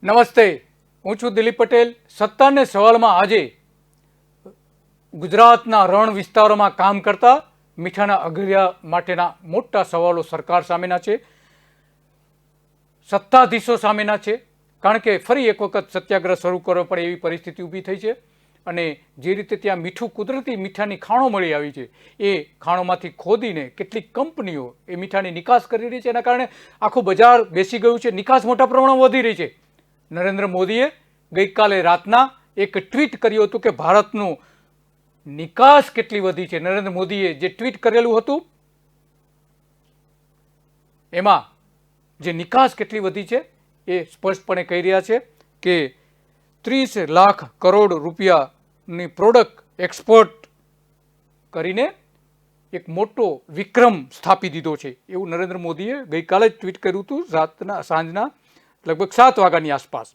નમસ્તે, હું છું દિલીપ પટેલ. સત્તાને સવાલમાં આજે ગુજરાતના રણ વિસ્તારોમાં કામ કરતા મીઠાના અગરિયા માટેના મોટા સવાલો સરકાર સામેના છે, સત્તાધીશો સામેના છે. કારણ કે ફરી એક વખત સત્યાગ્રહ શરૂ કરવો પડે એવી પરિસ્થિતિ ઊભી થઈ છે અને જે રીતે ત્યાં મીઠું કુદરતી મીઠાની ખાણો મળી આવી છે એ ખાણોમાંથી ખોદીને કેટલીક કંપનીઓ એ મીઠાની નિકાસ કરી રહી છે. એના કારણે આખું બજાર બેસી ગયું છે, નિકાસ મોટા પ્રમાણમાં વધી રહી છે. નરેન્દ્ર મોદીએ ગઈકાલે રાતના એક ટ્વીટ કર્યું હતું કે ભારતનું નિકાસ કેટલી વધી છે. નરેન્દ્ર મોદીએ જે ટ્વીટ કરેલું હતું એમાં જે નિકાસ કેટલી વધી છે એ સ્પષ્ટપણે કહી રહ્યા છે કે 30 લાખ કરોડ રૂપિયાની પ્રોડક્ટ એક્સપોર્ટ કરીને એક મોટો વિક્રમ સ્થાપી દીધો છે એવું નરેન્દ્ર મોદીએ ગઈકાલે જ ટ્વીટ કર્યું હતું સાંજના लगभग 7 वाग्याની आसपास.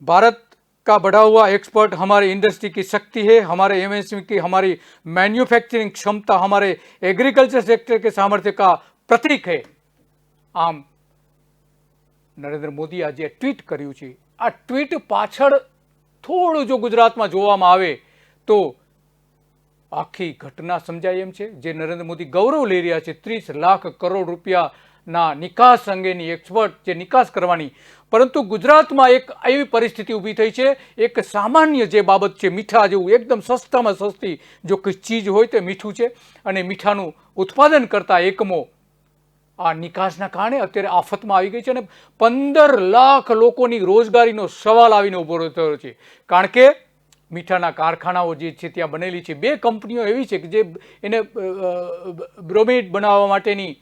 भारत का बढ़ा हुआ एक्सपोर्ट हमारे इंडस्ट्री की शक्ति है, हमारे एमएसएमई की हमारी मैन्युफैक्चरिंग क्षमता हमारे एग्रीकल्चर सेक्टर के सामर्थ्य का प्रतीक है. आम नरेंद्र मोदी આજે ટ્વીટ કર્યું છે. આ ટ્વીટ પાછળ થોડું જો ગુજરાતમાં જોવામાં આવે તો આખી ઘટના સમજાય એમ છે. જે નરેન્દ્ર મોદી ગૌરવ લઈ રહ્યા છે 30 લાખ કરોડ રૂપિયા ના નિકાસ અંગેની એક્સપર્ટ જે નિકાસ કરવાની, પરંતુ ગુજરાતમાં એક એવી પરિસ્થિતિ ઊભી થઈ છે. એક સામાન્ય જે બાબત છે મીઠા જેવું એકદમ સસ્તામાં સસ્તી જો કોઈ ચીજ હોય તો મીઠું છે અને મીઠાનું ઉત્પાદન કરતા એકમો આ નિકાસના કારણે અત્યારે આફતમાં આવી ગઈ છે અને 15 લાખ લોકોની રોજગારીનો સવાલ આવીને ઊભો થયો છે. કારણ કે મીઠાના કારખાનાઓ જે છે ત્યાં બનેલી છે. 2 કંપનીઓ એવી છે કે જે એને બ્રોમિડ બનાવવા માટેની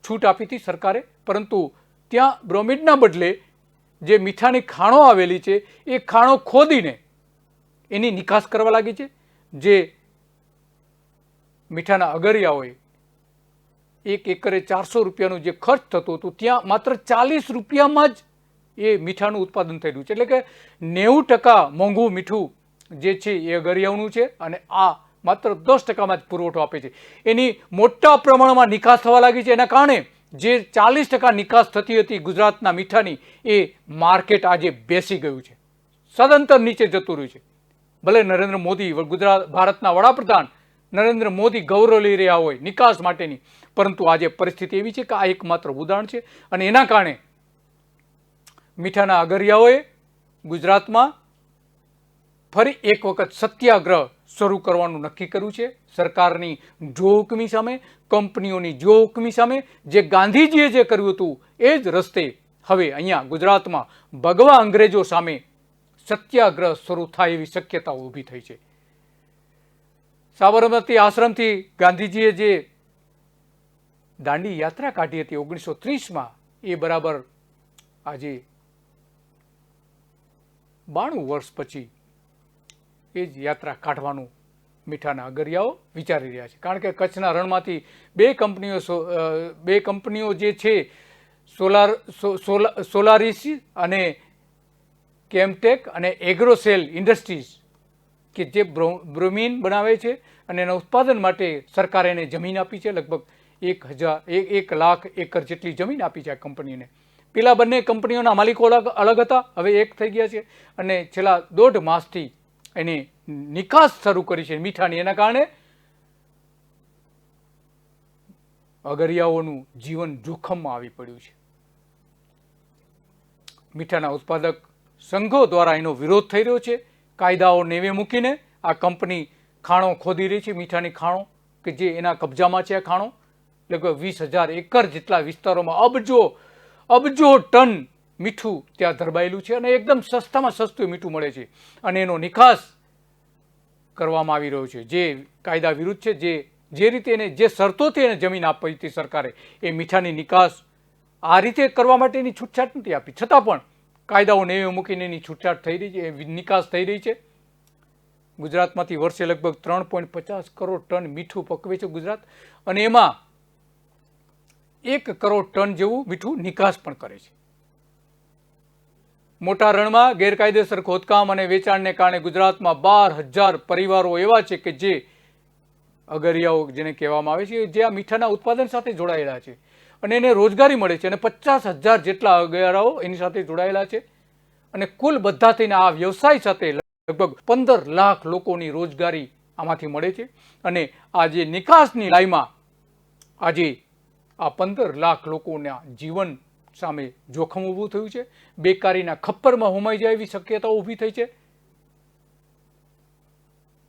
છૂટ આપી હતી સરકારે, પરંતુ ત્યાં બ્રોમિડના બદલે જે મીઠાની ખાણો આવેલી છે એ ખાણો ખોદીને એની નિકાસ કરવા લાગી છે. જે મીઠાના અગરિયાઓએ 1 એકરે 400 રૂપિયાનું જે ખર્ચ થતું હતું ત્યાં માત્ર 40 રૂપિયામાં જ એ મીઠાનું ઉત્પાદન થયેલું છે. એટલે કે 90% મોંઘું મીઠું જે છે એ અગરિયાઓનું છે અને આ માત્ર 10%માં જ પુરવઠો આપે છે. એની મોટા પ્રમાણમાં નિકાસ થવા લાગી છે. એના કારણે જે 40% નિકાસ થતી હતી ગુજરાતના મીઠાની એ માર્કેટ આજે બેસી ગયું છે, સદંતર નીચે જતું રહ્યું છે. ભલે નરેન્દ્ર મોદી ભારતના વડાપ્રધાન નરેન્દ્ર મોદી ગૌરવ લઈ રહ્યા હોય નિકાસ માટેની, પરંતુ આજે પરિસ્થિતિ એવી છે કે આ એકમાત્ર ઉદાહરણ છે અને એના કારણે મીઠાના અગરિયાઓએ ગુજરાતમાં ફરી એક વખત સત્યાગ્રહ શરૂ કરવાનું નક્કી કર્યું છે. સરકારની જોહુકમી સામે, કંપનીઓની જોહુકમી સામે. જે ગાંધીજીએ જે કર્યું હતું એ જ રસ્તે હવે અહીંયા ગુજરાતમાં ભગવા અંગ્રેજો સામે સત્યાગ્રહ શરૂ થાય એવી શક્યતાઓ ઊભી થઈ છે. સાબરમતી આશ્રમથી ગાંધીજીએ જે દાંડી યાત્રા કાઢી હતી 1930માં એ બરાબર આજે 92 વર્ષ પછી એ જ યાત્રા કાઢવાનું મીઠાના અગરિયાઓ વિચારી રહ્યા છે. કારણ કે કચ્છના રણમાંથી 2 કંપનીઓ જે છે સોલારિસ અને કેમટેક અને એગ્રોસેલ ઇન્ડસ્ટ્રીઝ કે જે બ્રોમિન બનાવે છે અને એના ઉત્પાદન માટે સરકારે એને જમીન આપી છે. લગભગ 1 લાખ એકર જેટલી જમીન આપી છે આ કંપનીને. પેલા બંને કંપનીઓના માલિકો અલગ હતા, હવે એક થઈ ગયા છે અને છેલ્લા 1.5 માસથી એની નિકાસ શરૂ કરી છે મીઠાની. એના કારણે અગરિયાઓનું જીવન જોખમમાં આવી પડ્યું છે. મીઠાના ઉત્પાદક સંઘો દ્વારા એનો વિરોધ થઈ રહ્યો છે. કાયદાઓ નેવે મૂકીને આ કંપની ખાણો ખોદી રહી છે, મીઠાની ખાણો કે જે એના કબજામાં છે. આ ખાણો લગભગ 20,000 એકર જેટલા વિસ્તારોમાં અબજો ટન મીઠું ત્યાં ધરબાયેલું છે અને એકદમ સસ્તામાં સસ્તું મીઠું મળે છે અને એનો નિકાસ કરવામાં આવી રહ્યો છે જે કાયદા વિરુદ્ધ છે. જે રીતે એને જે શરતોથી એને જમીન આપી હતી સરકારે એ મીઠાની નિકાસ આ રીતે કરવા માટેની છૂટછાટ નથી આપી, છતાં પણ કાયદાઓ નેવે મૂકીને એની છૂટછાટ થઈ રહી છે, નિકાસ થઈ રહી છે. ગુજરાતમાંથી વર્ષે લગભગ 3.50 કરોડ ટન મીઠું પકવે છે ગુજરાત અને એમાં 1 કરોડ ટન જેવું મીઠું નિકાસ પણ કરે છે. મોટા રણમાં ગેરકાયદેસર ખોદકામ અને વેચાણને કારણે ગુજરાતમાં 12,000 પરિવારો એવા છે કે જે અગરિયાઓ જેને કહેવામાં આવે છે જે આ મીઠાના ઉત્પાદન સાથે જોડાયેલા છે અને એને રોજગારી મળે છે અને 50,000 જેટલા અગિયારાઓ એની સાથે જોડાયેલા છે અને કુલ બધા થઈને આ વ્યવસાય સાથે લગભગ 15 લાખ લોકોની રોજગારી આમાંથી મળે છે અને આ જે નિકાસની લાઈમાં આજે આ 15 લાખ લોકોના જીવન સામે જોખમ ઊભું થયું છે, બેકારીના ખપ્પરમાં હોમાઈ જાય એવી શક્યતાઓ ઊભી થઈ છે.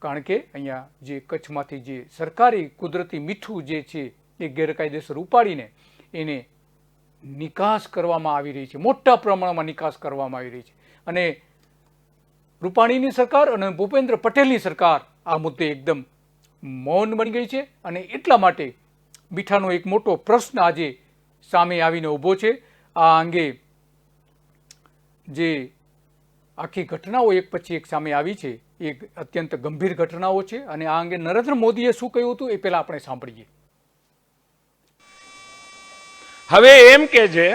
કારણ કે અહીંયા જે કચ્છમાંથી જે સરકારી કુદરતી મીઠું જે છે એ ગેરકાયદેસર ઉપાડીને એને નિકાસ કરવામાં આવી રહી છે, મોટા પ્રમાણમાં નિકાસ કરવામાં આવી રહી છે અને રૂપાણીની સરકાર અને ભૂપેન્દ્ર પટેલની સરકાર આ મુદ્દે એકદમ મૌન બની ગઈ છે અને એટલા માટે મીઠાનો એક મોટો પ્રશ્ન આજે સામે આવીને ઊભો છે. આ અંગે જે આખી ઘટનાઓ એક પછી એક સામે આવી છે એ અત્યંત ગંભીર ઘટનાઓ છે અને આ અંગે નરેન્દ્ર મોદીએ શું કહ્યું હતું એ પહેલા આપણે સાંભળીએ. હવે એમ કે છે,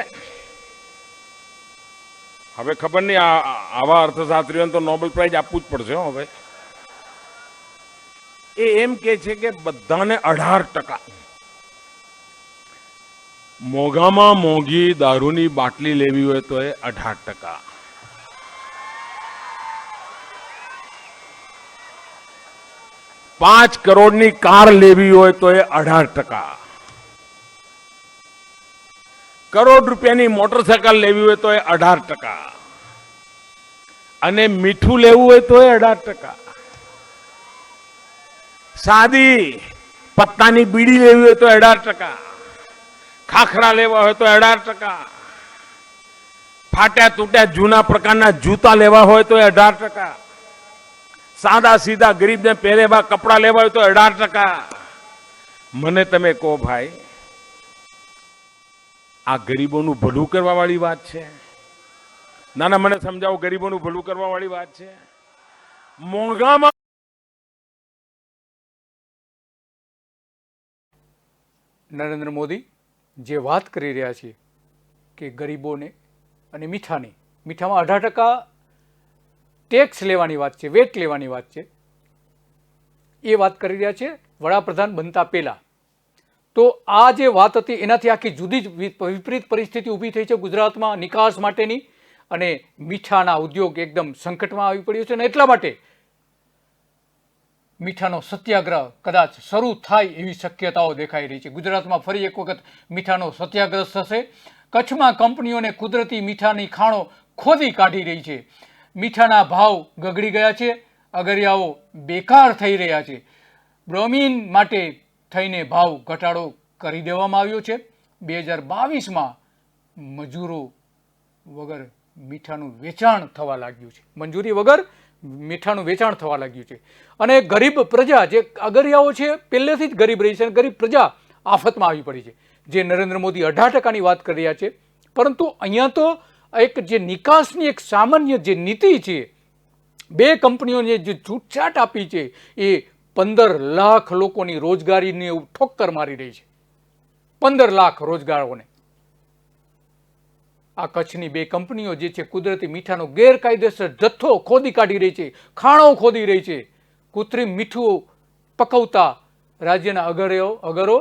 હવે ખબર નહીં આવા અર્થશાસ્ત્રીઓને તો નોબેલ પ્રાઇઝ આપવું જ પડશે. હવે એ એમ કે છે કે બધાને 18% મોંઘામાં મોંઘી દારૂની બાટલી લેવી હોય તો એ 18%, ₹5 કરોડની કાર લેવી હોય તો એ 18%, કરોડ રૂપિયાની મોટરસાયકલ લેવી હોય તો એ 18%, અને મીઠું લેવું હોય તો એ 18%, સાદી પત્તાની બીડી લેવી હોય તો 18%, ખાખરા લેવા હોય તો 18%, ફાટ્યા તૂટ્યા જૂના પ્રકારના જૂતા લેવા હોય તો 18%, સાદા સીધા ગરીબને પહેરેવા કપડા લેવા હોય તો 18%. મને તમે કહો ભાઈ, આ ગરીબોનું ભલું કરવા વાળી વાત છે? ના ના, મને સમજાવો, ગરીબોનું ભલું કરવા વાળી વાત છે? મોંઘામાં નરેન્દ્ર મોદી જે વાત કરી રહ્યા છે કે ગરીબોને અને મીઠામાં 18% ટેક્સ લેવાની વાત છે, વેટ લેવાની વાત છે, એ વાત કરી રહ્યા છે વડાપ્રધાન બનતા પહેલા. તો આ જે વાત હતી એનાથી આખી જુદી જ વિપરીત પરિસ્થિતિ ઊભી થઈ છે ગુજરાતમાં નિકાસ માટેની અને મીઠાના ઉદ્યોગ એકદમ સંકટમાં આવી પડ્યો છે અને એટલા માટે મીઠાનો સત્યાગ્રહ કદાચ શરૂ થાય એવી શક્યતાઓ દેખાઈ રહી છે. ગુજરાતમાં ફરી એક વખત મીઠાનો સત્યાગ્રહ થશે. કચ્છમાં કંપનીઓને કુદરતી મીઠાની ખાણો ખોદી કાઢી રહી છે. મીઠાના ભાવ ગગડી ગયા છે, અગરિયાઓ બેકાર થઈ રહ્યા છે. બ્રોમિન માટે થઈને ભાવ ઘટાડો કરી દેવામાં આવ્યો છે. 2022માં મજૂરો વગર મીઠાનું વેચાણ થવા લાગ્યું છે, મંજૂરી વગર મીઠાનું વેચાણ થવા લાગ્યું છે અને ગરીબ પ્રજા જે અગરિયાઓ છે પહેલેથી જ ગરીબ રહી છે અને ગરીબ પ્રજા આફતમાં આવી પડી છે. જે નરેન્દ્ર મોદી 18%ની વાત કરી રહ્યા છે, પરંતુ અહીંયા તો એક જે નિકાસની એક સામાન્ય જે નીતિ છે, બે કંપનીઓને જે છૂટછાટ આપી છે એ 15 લાખ લોકોની રોજગારીને ઠોક્કર મારી રહી છે. 15 લાખ રોજગારોને આ કચ્છની બે કંપનીઓ જે છે કુદરતી મીઠાનો ગેરકાયદેસર જથ્થો ખોદી કાઢી રહી છે, ખાણો ખોદી રહી છે. કૃત્રિમ મીઠું પકવતા રાજ્યના અગરો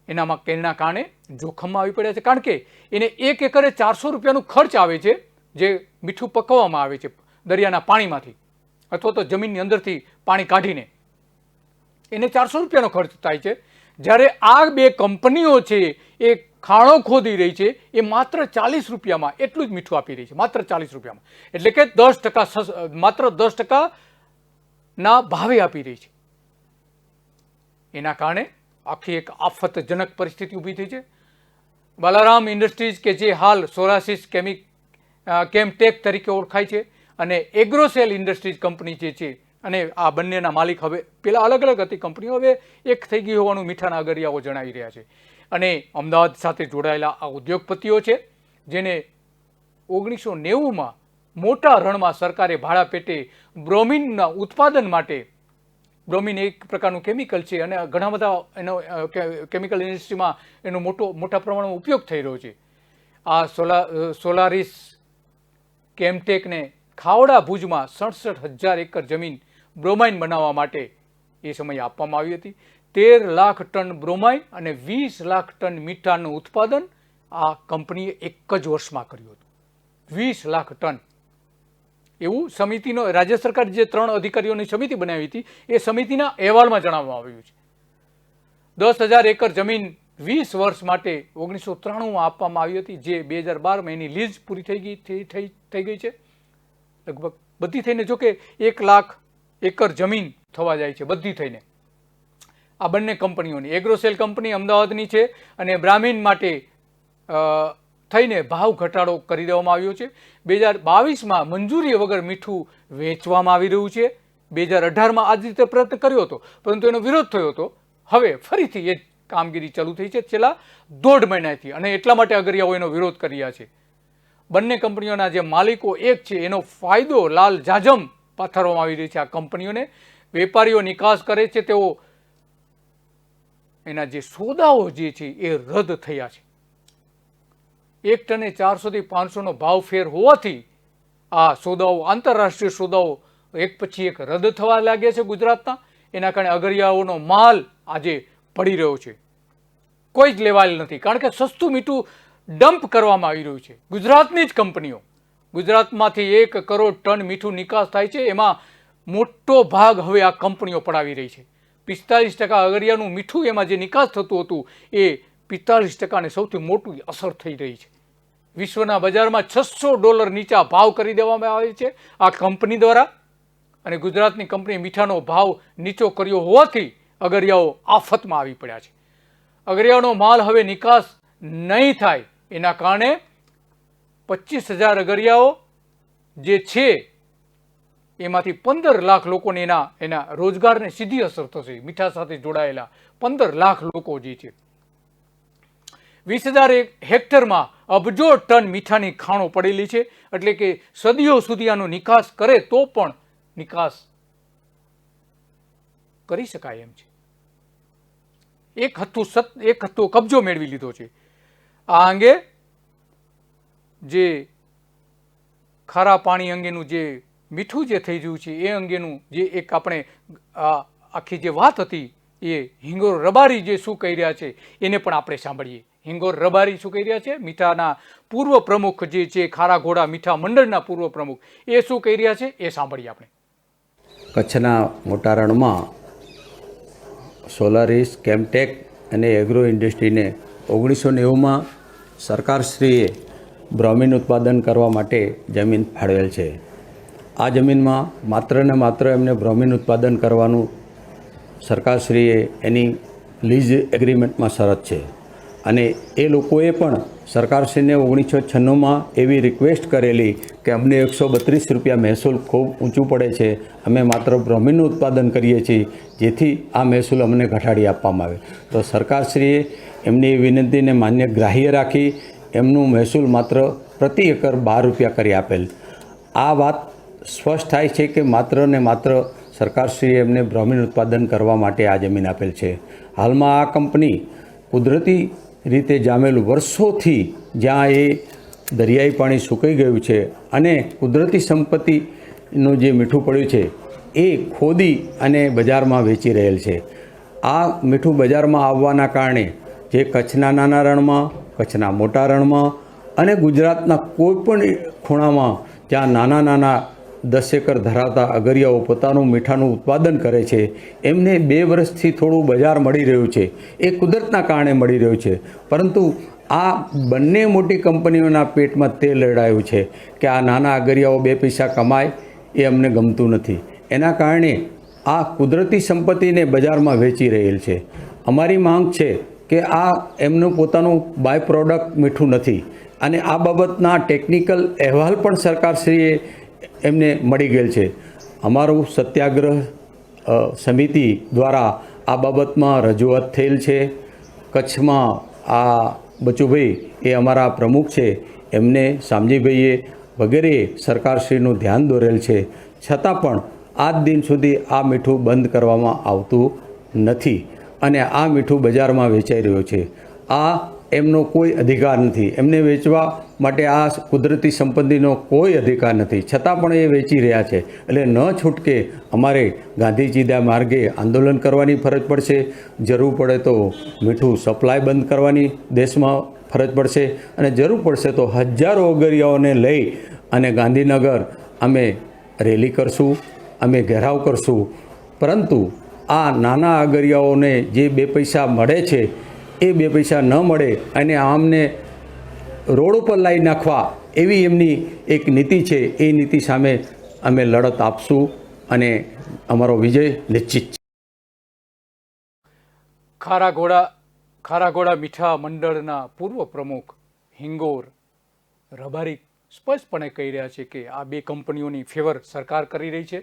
એના કારણે જોખમમાં આવી પડ્યા છે. કારણ કે એને 1 એકરે 400 રૂપિયાનું ખર્ચ આવે છે જે મીઠું પકવવામાં આવે છે દરિયાના પાણીમાંથી અથવા તો જમીનની અંદરથી પાણી કાઢીને એને 400 રૂપિયાનો ખર્ચ થાય છે. જ્યારે આ બે કંપનીઓ છે એ ખાણો ખોદી રહી છે એ માત્ર 40 રૂપિયામાં એટલું જ મીઠું આપી રહી છે, માત્ર 40 રૂપિયામાં, એટલે કે 10% માત્ર 10%ના ભાવે આપી રહી છે. એના કારણે આખી એક આફતજનક પરિસ્થિતિ ઊભી થઈ છે. બાલારામ ઇન્ડસ્ટ્રીઝ કે જે હાલ સોરાસિસ કેમટેક તરીકે ઓળખાય છે અને એગ્રોસેલ ઇન્ડસ્ટ્રીઝ કંપની જે છે અને આ બંનેના માલિક હવે પેલા અલગ અલગ હતી કંપનીઓ, હવે એક થઈ ગઈ હોવાનું મીઠાના અગરિયાઓ જણાવી રહ્યા છે. અને અમદાવાદ સાથે જોડાયેલા આ ઉદ્યોગપતિઓ છે જેને 1990માં મોટા રણમાં સરકારે ભાડા પેટે બ્રોમિનના ઉત્પાદન માટે, બ્રોમિન એક પ્રકારનું કેમિકલ છે અને ઘણા બધા એનો કેમિકલ ઇન્ડસ્ટ્રીમાં એનો મોટા પ્રમાણમાં ઉપયોગ થઈ રહ્યો છે. આ સોલારિસ કેમટેકને ખાવડા ભુજમાં 67,000 એકર જમીન બ્રોમાઇન બનાવવા માટે એ સમયે આપવામાં આવી હતી. 13 લાખ ટન બ્રોમાઇન અને 20 લાખ ટન મીઠાનું ઉત્પાદન આ કંપનીએ એક જ વર્ષમાં કર્યું હતું. 20 લાખ ટન. એવું સમિતિનો રાજ્ય સરકાર જે 3 અધિકારીઓની સમિતિ બનાવી હતી એ સમિતિના અહેવાલમાં જણાવવામાં આવ્યું છે. 10,000 એકર જમીન 20 વર્ષ માટે 1993માં આપવામાં આવી હતી, જે 2012માં એની લીઝ પૂરી થઈ ગઈ છે લગભગ બધી થઈને. જો કે 1 લાખ એકર જમીન થવા જાય છે બધી થઈને. આ બંને કંપનીઓની એગ્રોસેલ કંપની અમદાવાદની છે અને બ્રાહ્મીણ માટે થઈને ભાવ ઘટાડો કરી દેવામાં આવ્યો છે. 2022માં મંજૂરી વગર મીઠું વેચવામાં આવી રહ્યું છે. 2018માં આ જ રીતે પ્રયત્ન કર્યો હતો પરંતુ એનો વિરોધ થયો હતો. હવે ફરીથી એ કામગીરી ચાલુ થઈ છે છેલ્લા 1.5 મહિનાથી અને એટલા માટે અગરિયાઓ એનો વિરોધ કરી રહ્યા છે. બંને કંપનીઓના જે માલિકો એક છે એનો ફાયદો લાલ જાજમ પાથરવામાં આવી રહી છે આ કંપનીઓને. વેપારીઓ નિકાસ કરે છે તેઓ એના જે સોદાઓ જે છે એ રદ થયા છે. 1 ટને 400 થી 500નો ભાવ ફેર હોવાથી આ સોદાઓ આંતરરાષ્ટ્રીય સોદાઓ એક પછી એક રદ થવા લાગ્યા છે ગુજરાતના. એના કારણે અગરિયાઓનો માલ આજે પડી રહ્યો છે, કોઈ જ લેવાયેલ નથી કારણ કે સસ્તું મીઠું ડમ્પ કરવામાં આવી રહ્યું છે. ગુજરાતની જ કંપનીઓ, ગુજરાતમાંથી 1 કરોડ ટન મીઠું નિકાસ થાય છે એમાં મોટો ભાગ હવે આ કંપનીઓ પડાવી રહી છે. 45% અગરિયાનું મીઠું એમાં જે નિકાસ થતું હતું એ 45%ને સૌથી મોટી અસર થઈ રહી છે. વિશ્વના બજારમાં $600 નીચા ભાવ કરી દેવામાં આવે છે આ કંપની દ્વારા અને ગુજરાતની કંપની મીઠાનો ભાવ નીચો કર્યો હોવાથી અગરિયાઓ આફતમાં આવી પડ્યા છે. અગરિયાનો માલ હવે નિકાસ નહીં થાય એના કારણે 25,000 અગરિયાઓ જે છે એમાંથી 15 લાખ લોકોને એના રોજગારને સીધી અસર થશે. મીઠા સાથે જોડાયેલા 15 લાખ લોકો જે છે. 20,000 હેક્ટરમાં અબજો ટન મીઠાની ખાણો પડેલી છે એટલે કે સદીઓ સુધી આનો નિકાસ કરે તો પણ નિકાસ કરી શકાય એમ છે. એક હથ્થો કબજો મેળવી લીધો છે. આ અંગે જે ખારા પાણી અંગેનું જે મીઠું જે થઈ રહ્યું છે એ અંગેનું જે એક આપણે આખી જે વાત હતી એ હિંગોર રબારી જે શું કહી રહ્યા છે એને પણ આપણે સાંભળીએ. હિંગોર રબારી શું કહી રહ્યા છે, મીઠાના પૂર્વ પ્રમુખ જે છે ખારા ઘોડા મીઠા મંડળના પૂર્વ પ્રમુખ, એ શું કહી રહ્યા છે એ સાંભળીએ આપણે. કચ્છના મોટા રણમાં સોલારીસ, કેમટેક અને એગ્રો ઇન્ડસ્ટ્રીને 1990માં સરકારશ્રીએ બ્રોમિન ઉત્પાદન કરવા માટે જમીન ફાળવેલ છે. આ જમીનમાં માત્ર ને માત્ર એમને બ્રોમિન ઉત્પાદન કરવાનું સરકારશ્રીએ એની લીઝ એગ્રીમેન્ટમાં શરત છે અને એ લોકોએ પણ સરકારશ્રીને 1996માં એવી રિક્વેસ્ટ કરેલી કે અમને 132 રૂપિયા મહેસૂલ ખૂબ ઊંચું પડે છે, અમે માત્ર બ્રોમિનનું ઉત્પાદન કરીએ છીએ, જેથી આ મહેસૂલ અમને ઘટાડી આપવામાં આવે. તો સરકારશ્રીએ એમની વિનંતીને માન્ય ગ્રાહ્ય રાખી એમનું મહેસૂલ માત્ર પ્રતિ એકર 12 રૂપિયા કરી આપેલ. આ વાત સ્પષ્ટ થાય છે કે માત્ર ને માત્ર સરકારશ્રીએ એમને બ્રોમિન ઉત્પાદન કરવા માટે આ જમીન આપેલ છે. હાલમાં આ કંપની કુદરતી રીતે જામેલું વર્ષોથી જ્યાં એ દરિયાઈ પાણી સુકાઈ ગયું છે અને કુદરતી સંપત્તિનું જે મીઠું પડ્યું છે એ ખોદી અને બજારમાં વેચી રહેલ છે. આ મીઠું બજારમાં આવવાના કારણે જે કચ્છના નાના રણમાં, કચ્છના મોટા રણમાં અને ગુજરાતના કોઈપણ ખૂણામાં જ્યાં નાના નાના 10 એકર ધરાવતા અગરિયાઓ પોતાનું મીઠાનું ઉત્પાદન કરે છે એમને 2 વર્ષથી થોડું બજાર મળી રહ્યું છે. એ કુદરતના કારણે મળી રહ્યું છે, પરંતુ આ બંને મોટી કંપનીઓના પેટમાં તે લડાયું છે કે આ નાના અગરિયાઓ 2 પૈસા કમાય એ અમને ગમતું નથી. એના કારણે આ કુદરતી સંપત્તિને બજારમાં વેચી રહેલ છે. અમારી માંગ છે કે આ એમનું પોતાનું બાય પ્રોડક્ટ મીઠું નથી અને આ બાબતના ટેકનિકલ અહેવાલ પણ સરકારશ્રીએ એમને મળી ગયેલ છે. અમારું સત્યાગ્રહ સમિતિ દ્વારા આ બાબતમાં રજૂઆત થયેલ છે. કચ્છમાં આ બચુભાઈ એ અમારા પ્રમુખ છે, એમને શામજીભાઈએ વગેરે સરકારશ્રીનું ધ્યાન દોરેલ છે, છતાં પણ આજ દિન સુધી આ મીઠું બંધ કરવામાં આવતું નથી અને આ મીઠું બજારમાં વેચાઈ રહ્યું છે. આ એમનો કોઈ અધિકાર નથી. એમને વેચવા માટે આ કુદરતી સંપત્તિનો કોઈ અધિકાર નથી, છતાં પણ એ વેચી રહ્યા છે. એટલે ન છૂટકે અમારે ગાંધીજીના માર્ગે આંદોલન કરવાની ફરજ પડશે. જરૂર પડે તો મીઠું સપ્લાય બંધ કરવાની દેશમાં ફરજ પડશે, અને જરૂર પડશે તો હજારો અગરિયાઓને લઈ અને ગાંધીનગર અમે રેલી કરશું, અમે ઘેરાવ કરશું. પરંતુ આ નાના અગરિયાઓને જે 2 પૈસા મળે છે એ 2 પૈસા ન મળે અને આમને રોડ ઉપર લાવી નાખવા એવી એમની એક નીતિ છે. એ નીતિ સામે અમે લડત આપશું અને અમારો વિજય નિશ્ચિત છે. ખારાઘોડા મીઠા મંડળના પૂર્વ પ્રમુખ હિંગોર રબારી સ્પષ્ટપણે કહી રહ્યા છે કે આ 2 કંપનીઓની ફેવર સરકાર કરી રહી છે,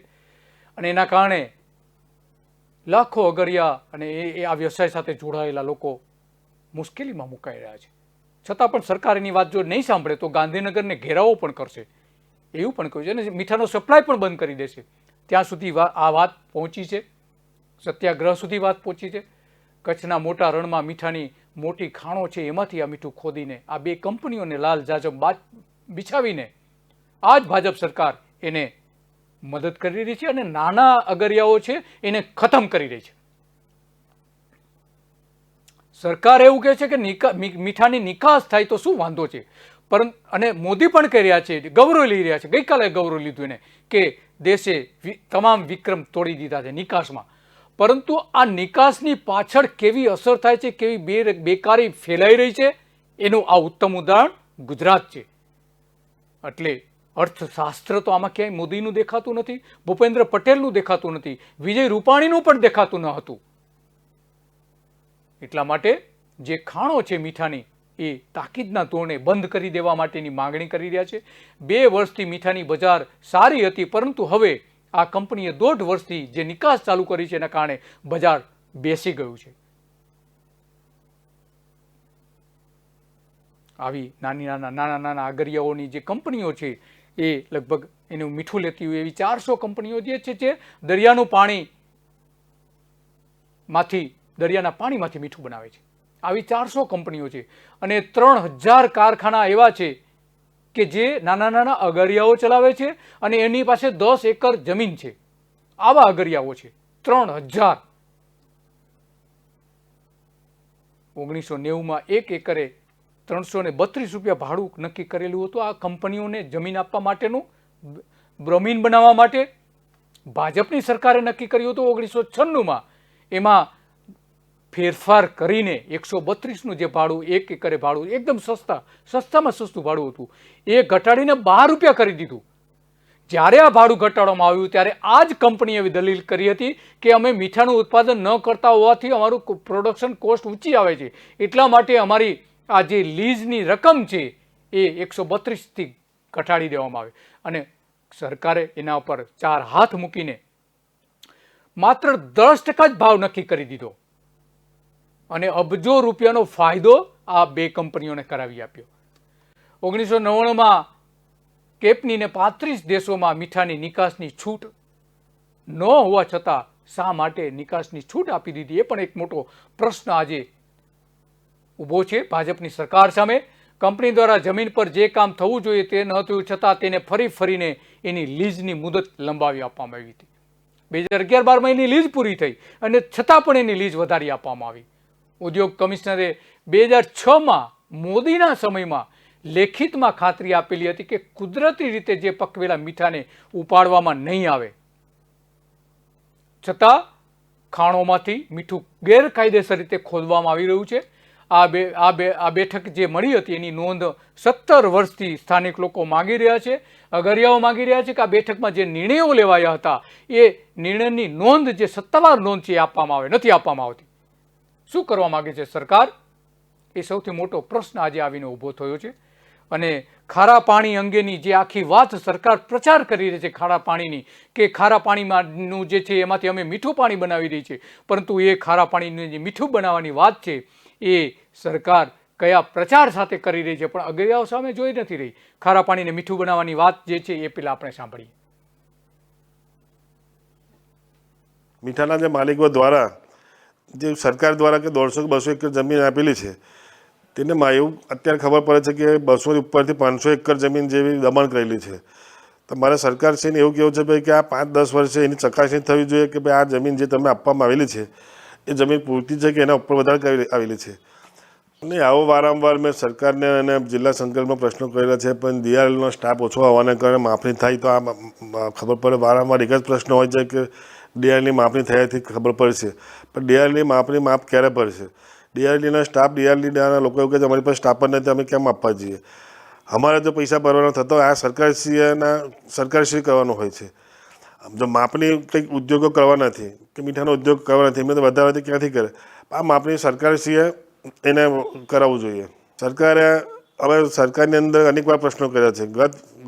અને એના કારણે લાખો અગરિયા અને એ આ વ્યવસાય સાથે જોડાયેલા લોકો મુશ્કેલીમાં મુકાઈ રહ્યા છે. છતાં પણ સરકાર એની વાત જો નહીં સાંભળે તો ગાંધીનગરને ઘેરાવો પણ કરશે એવું પણ કહ્યું છે, અને મીઠાનો સપ્લાય પણ બંધ કરી દેશે. ત્યાં સુધી આ વાત પહોંચી છે, સત્યાગ્રહ સુધી વાત પહોંચી છે. કચ્છના મોટા રણમાં મીઠાની મોટી ખાણો છે, એમાંથી આ મીઠું ખોદીને આ 2 કંપનીઓને લાલ જાજમ બિછાવીને આ જ ભાજપ સરકાર એને મદદ કરી રહી છે અને નાના અગરિયાઓ છે એને ખતમ કરી રહી છે. સરકાર એવું કહે છે કે મીઠાની નિકાસ થાય તો શું વાંધો છે, પરંતુ અને મોદી પણ કહી રહ્યા છે, ગૌરવ લઈ રહ્યા છે. ગઈકાલે ગૌરવ લીધું એને કે દેશે તમામ વિક્રમ તોડી દીધા છે નિકાસમાં. પરંતુ આ નિકાસની પાછળ કેવી અસર થાય છે, કેવી બેકારી ફેલાઈ રહી છે, એનું આ ઉત્તમ ઉદાહરણ ગુજરાત છે. એટલે અર્થશાસ્ત્ર તો આમાં ક્યાંય મોદીનું દેખાતું નથી, ભૂપેન્દ્ર પટેલનું દેખાતું નથી, વિજય રૂપાણીનું પણ દેખાતું ન હતું. એટલા માટે જે ખાણો છે મીઠાની એ તાકીદના ધોરણે બંધ કરી દેવા માટેની માંગણી કરી રહ્યા છે. 2 વર્ષથી મીઠાની બજાર સારી હતી, પરંતુ હવે આ કંપનીએ 1.5 વર્ષથી જે નિકાસ ચાલુ કરી છે એના કારણે બજાર બેસી ગયું છે. આવી નાના અગરિયાઓની જે કંપનીઓ છે એ લગભગ એનું મીઠું લેતી હોય એવી 400 કંપનીઓ જે છે જે દરિયાના પાણીમાંથી મીઠું બનાવે છે. આવી 400 કંપનીઓ છે, અને 3000 કારખાના એવા છે કે જે નાના અગરિયાઓ ચલાવે છે, અને એની પાસે 10 એકર જમીન છે. આવા અગરિયાઓ છે 3000. 1990માં 1 એકરે 332 રૂપિયા ભાડું નક્કી કરેલું હતું આ કંપનીઓને જમીન આપવા માટેનું, બ્રોમિન બનાવવા માટે. ભાજપની સરકારે નક્કી કર્યું હતું 1996માં. એમાં ફેરફાર કરીને 132નું જે ભાડું 1 એકરે ભાડું એકદમ સસ્તામાં સસ્તું ભાડું હતું એ ઘટાડીને 12 રૂપિયા કરી દીધું. જ્યારે આ ભાડું ઘટાડવામાં આવ્યું ત્યારે આ જ કંપનીએ એવી દલીલ કરી હતી કે અમે મીઠાનું ઉત્પાદન ન કરતા હોવાથી અમારું પ્રોડક્શન કોસ્ટ ઊંચી આવે છે, એટલા માટે અમારી આ જે લીઝની રકમ છે એ 132થી ઘટાડી દેવામાં આવે. અને સરકારે એના ઉપર 4 હાથ મૂકીને માત્ર 10% જ ભાવ નક્કી કરી દીધો, અને અબજો રૂપિયાનો ફાયદો આ 2 કંપનીઓને કરાવી આપ્યો. 1999માં કેપનીને 35 દેશોમાં મીઠાની નિકાસની છૂટ ન હોવા છતાં શા માટે નિકાસની છૂટ આપી દીધી, એ પણ એક મોટો પ્રશ્ન આજે ઊભો છે ભાજપની સરકાર સામે. કંપની દ્વારા જમીન પર જે કામ થવું જોઈએ તે ન થયું, છતાં તેને ફરીને એની લીઝની મુદત લંબાવી આપવામાં આવી હતી. 2011-12માં એની લીઝ પૂરી થઈ, અને છતાં પણ એની લીઝ વધારી આપવામાં આવી. ઉદ્યોગ કમિશનરે 2006માં મોદીના સમયમાં લેખિતમાં ખાતરી આપેલી હતી કે કુદરતી રીતે જે પકવેલા મીઠાને ઉપાડવામાં નહીં આવે, છતાં ખાણોમાંથી મીઠું ગેરકાયદેસર રીતે ખોદવામાં આવી રહ્યું છે. આ બેઠક જે મળી હતી એની નોંધ 17 વર્ષથી સ્થાનિક લોકો માંગી રહ્યા છે, અગરિયાઓ માંગી રહ્યા છે કે આ બેઠકમાં જે નિર્ણયો લેવાયા હતા એ નિર્ણયની નોંધ, જે સત્તાવાર નોંધ છે એ આપવામાં આવે, નથી આપવામાં આવતી. શું કરવા માંગે છે સરકાર, એ સૌથી મોટો પ્રશ્ન આજે આવીને ઊભો થયો છે. અને ખારા પાણી અંગેની જે આખી વાત સરકાર પ્રચાર કરી રહી છે ખારા પાણીની, કે ખારા પાણીનું જે છે એમાંથી અમે મીઠું પાણી બનાવી રહી છે, પરંતુ એ ખારા પાણીનું જે મીઠું બનાવવાની વાત છે એ સરકાર કયા પ્રચાર સાથે કરી રહી છે પણ અગરિયાઓ સામે જોઈ નથી રહી. ખારા પાણીને મીઠું બનાવવાની વાત જે છે એ પહેલા આપણે સાંભળીએ. મીઠાના જે માલિકો દ્વારા જે સરકાર દ્વારા કે 150-200 એકર જમીન આપેલી છે તેને એવું અત્યારે ખબર પડે છે કે 200 ઉપરથી 500 એકર જમીન જેવી દબાણ કરેલી છે. તો મારે સરકારશ્રીને એવું કહેવું છે ભાઈ કે આ 5-10 વર્ષે એની ચકાસણી થવી જોઈએ કે ભાઈ આ જમીન જે તમે આપવામાં આવેલી છે એ જમીન પૂરતી છે કે એના ઉપર વધારે આવેલી છે. નહીં, આવો વારંવાર મેં સરકારને અને જિલ્લા સંકલનમાં પ્રશ્નો કરેલા છે, પણ ડીઆરએલનો સ્ટાફ ઓછો હોવાને કારણે માપણી થાય તો આ ખબર પડે. વારંવાર એક જ પ્રશ્ન હોય છે કે ડીઆરએલની માપણી થયાથી ખબર પડશે, પણ ડીઆરએલની માપણી માપ ક્યારે પડશે? ડીઆરડીના સ્ટાફ, ડીઆરડીના લોકો એવું કહે છે અમારી પાસે સ્ટાફ જ નથી, અમે કેમ આપવા જઈએ? અમારે જો પૈસા ભરવાના થતો હોય આ સરકારશ્રી કરવાનો હોય છે. જો માપણી કંઈક ઉદ્યોગો કરવા નથી કે મીઠાનો ઉદ્યોગ કરવા નથી, એમને તો વધારાથી ક્યાંથી કરે? આ માપણી સરકારશ્રીએ એને કરાવવું જોઈએ. સરકારે હવે સરકારની અંદર અનેકવાર પ્રશ્નો કર્યા છે.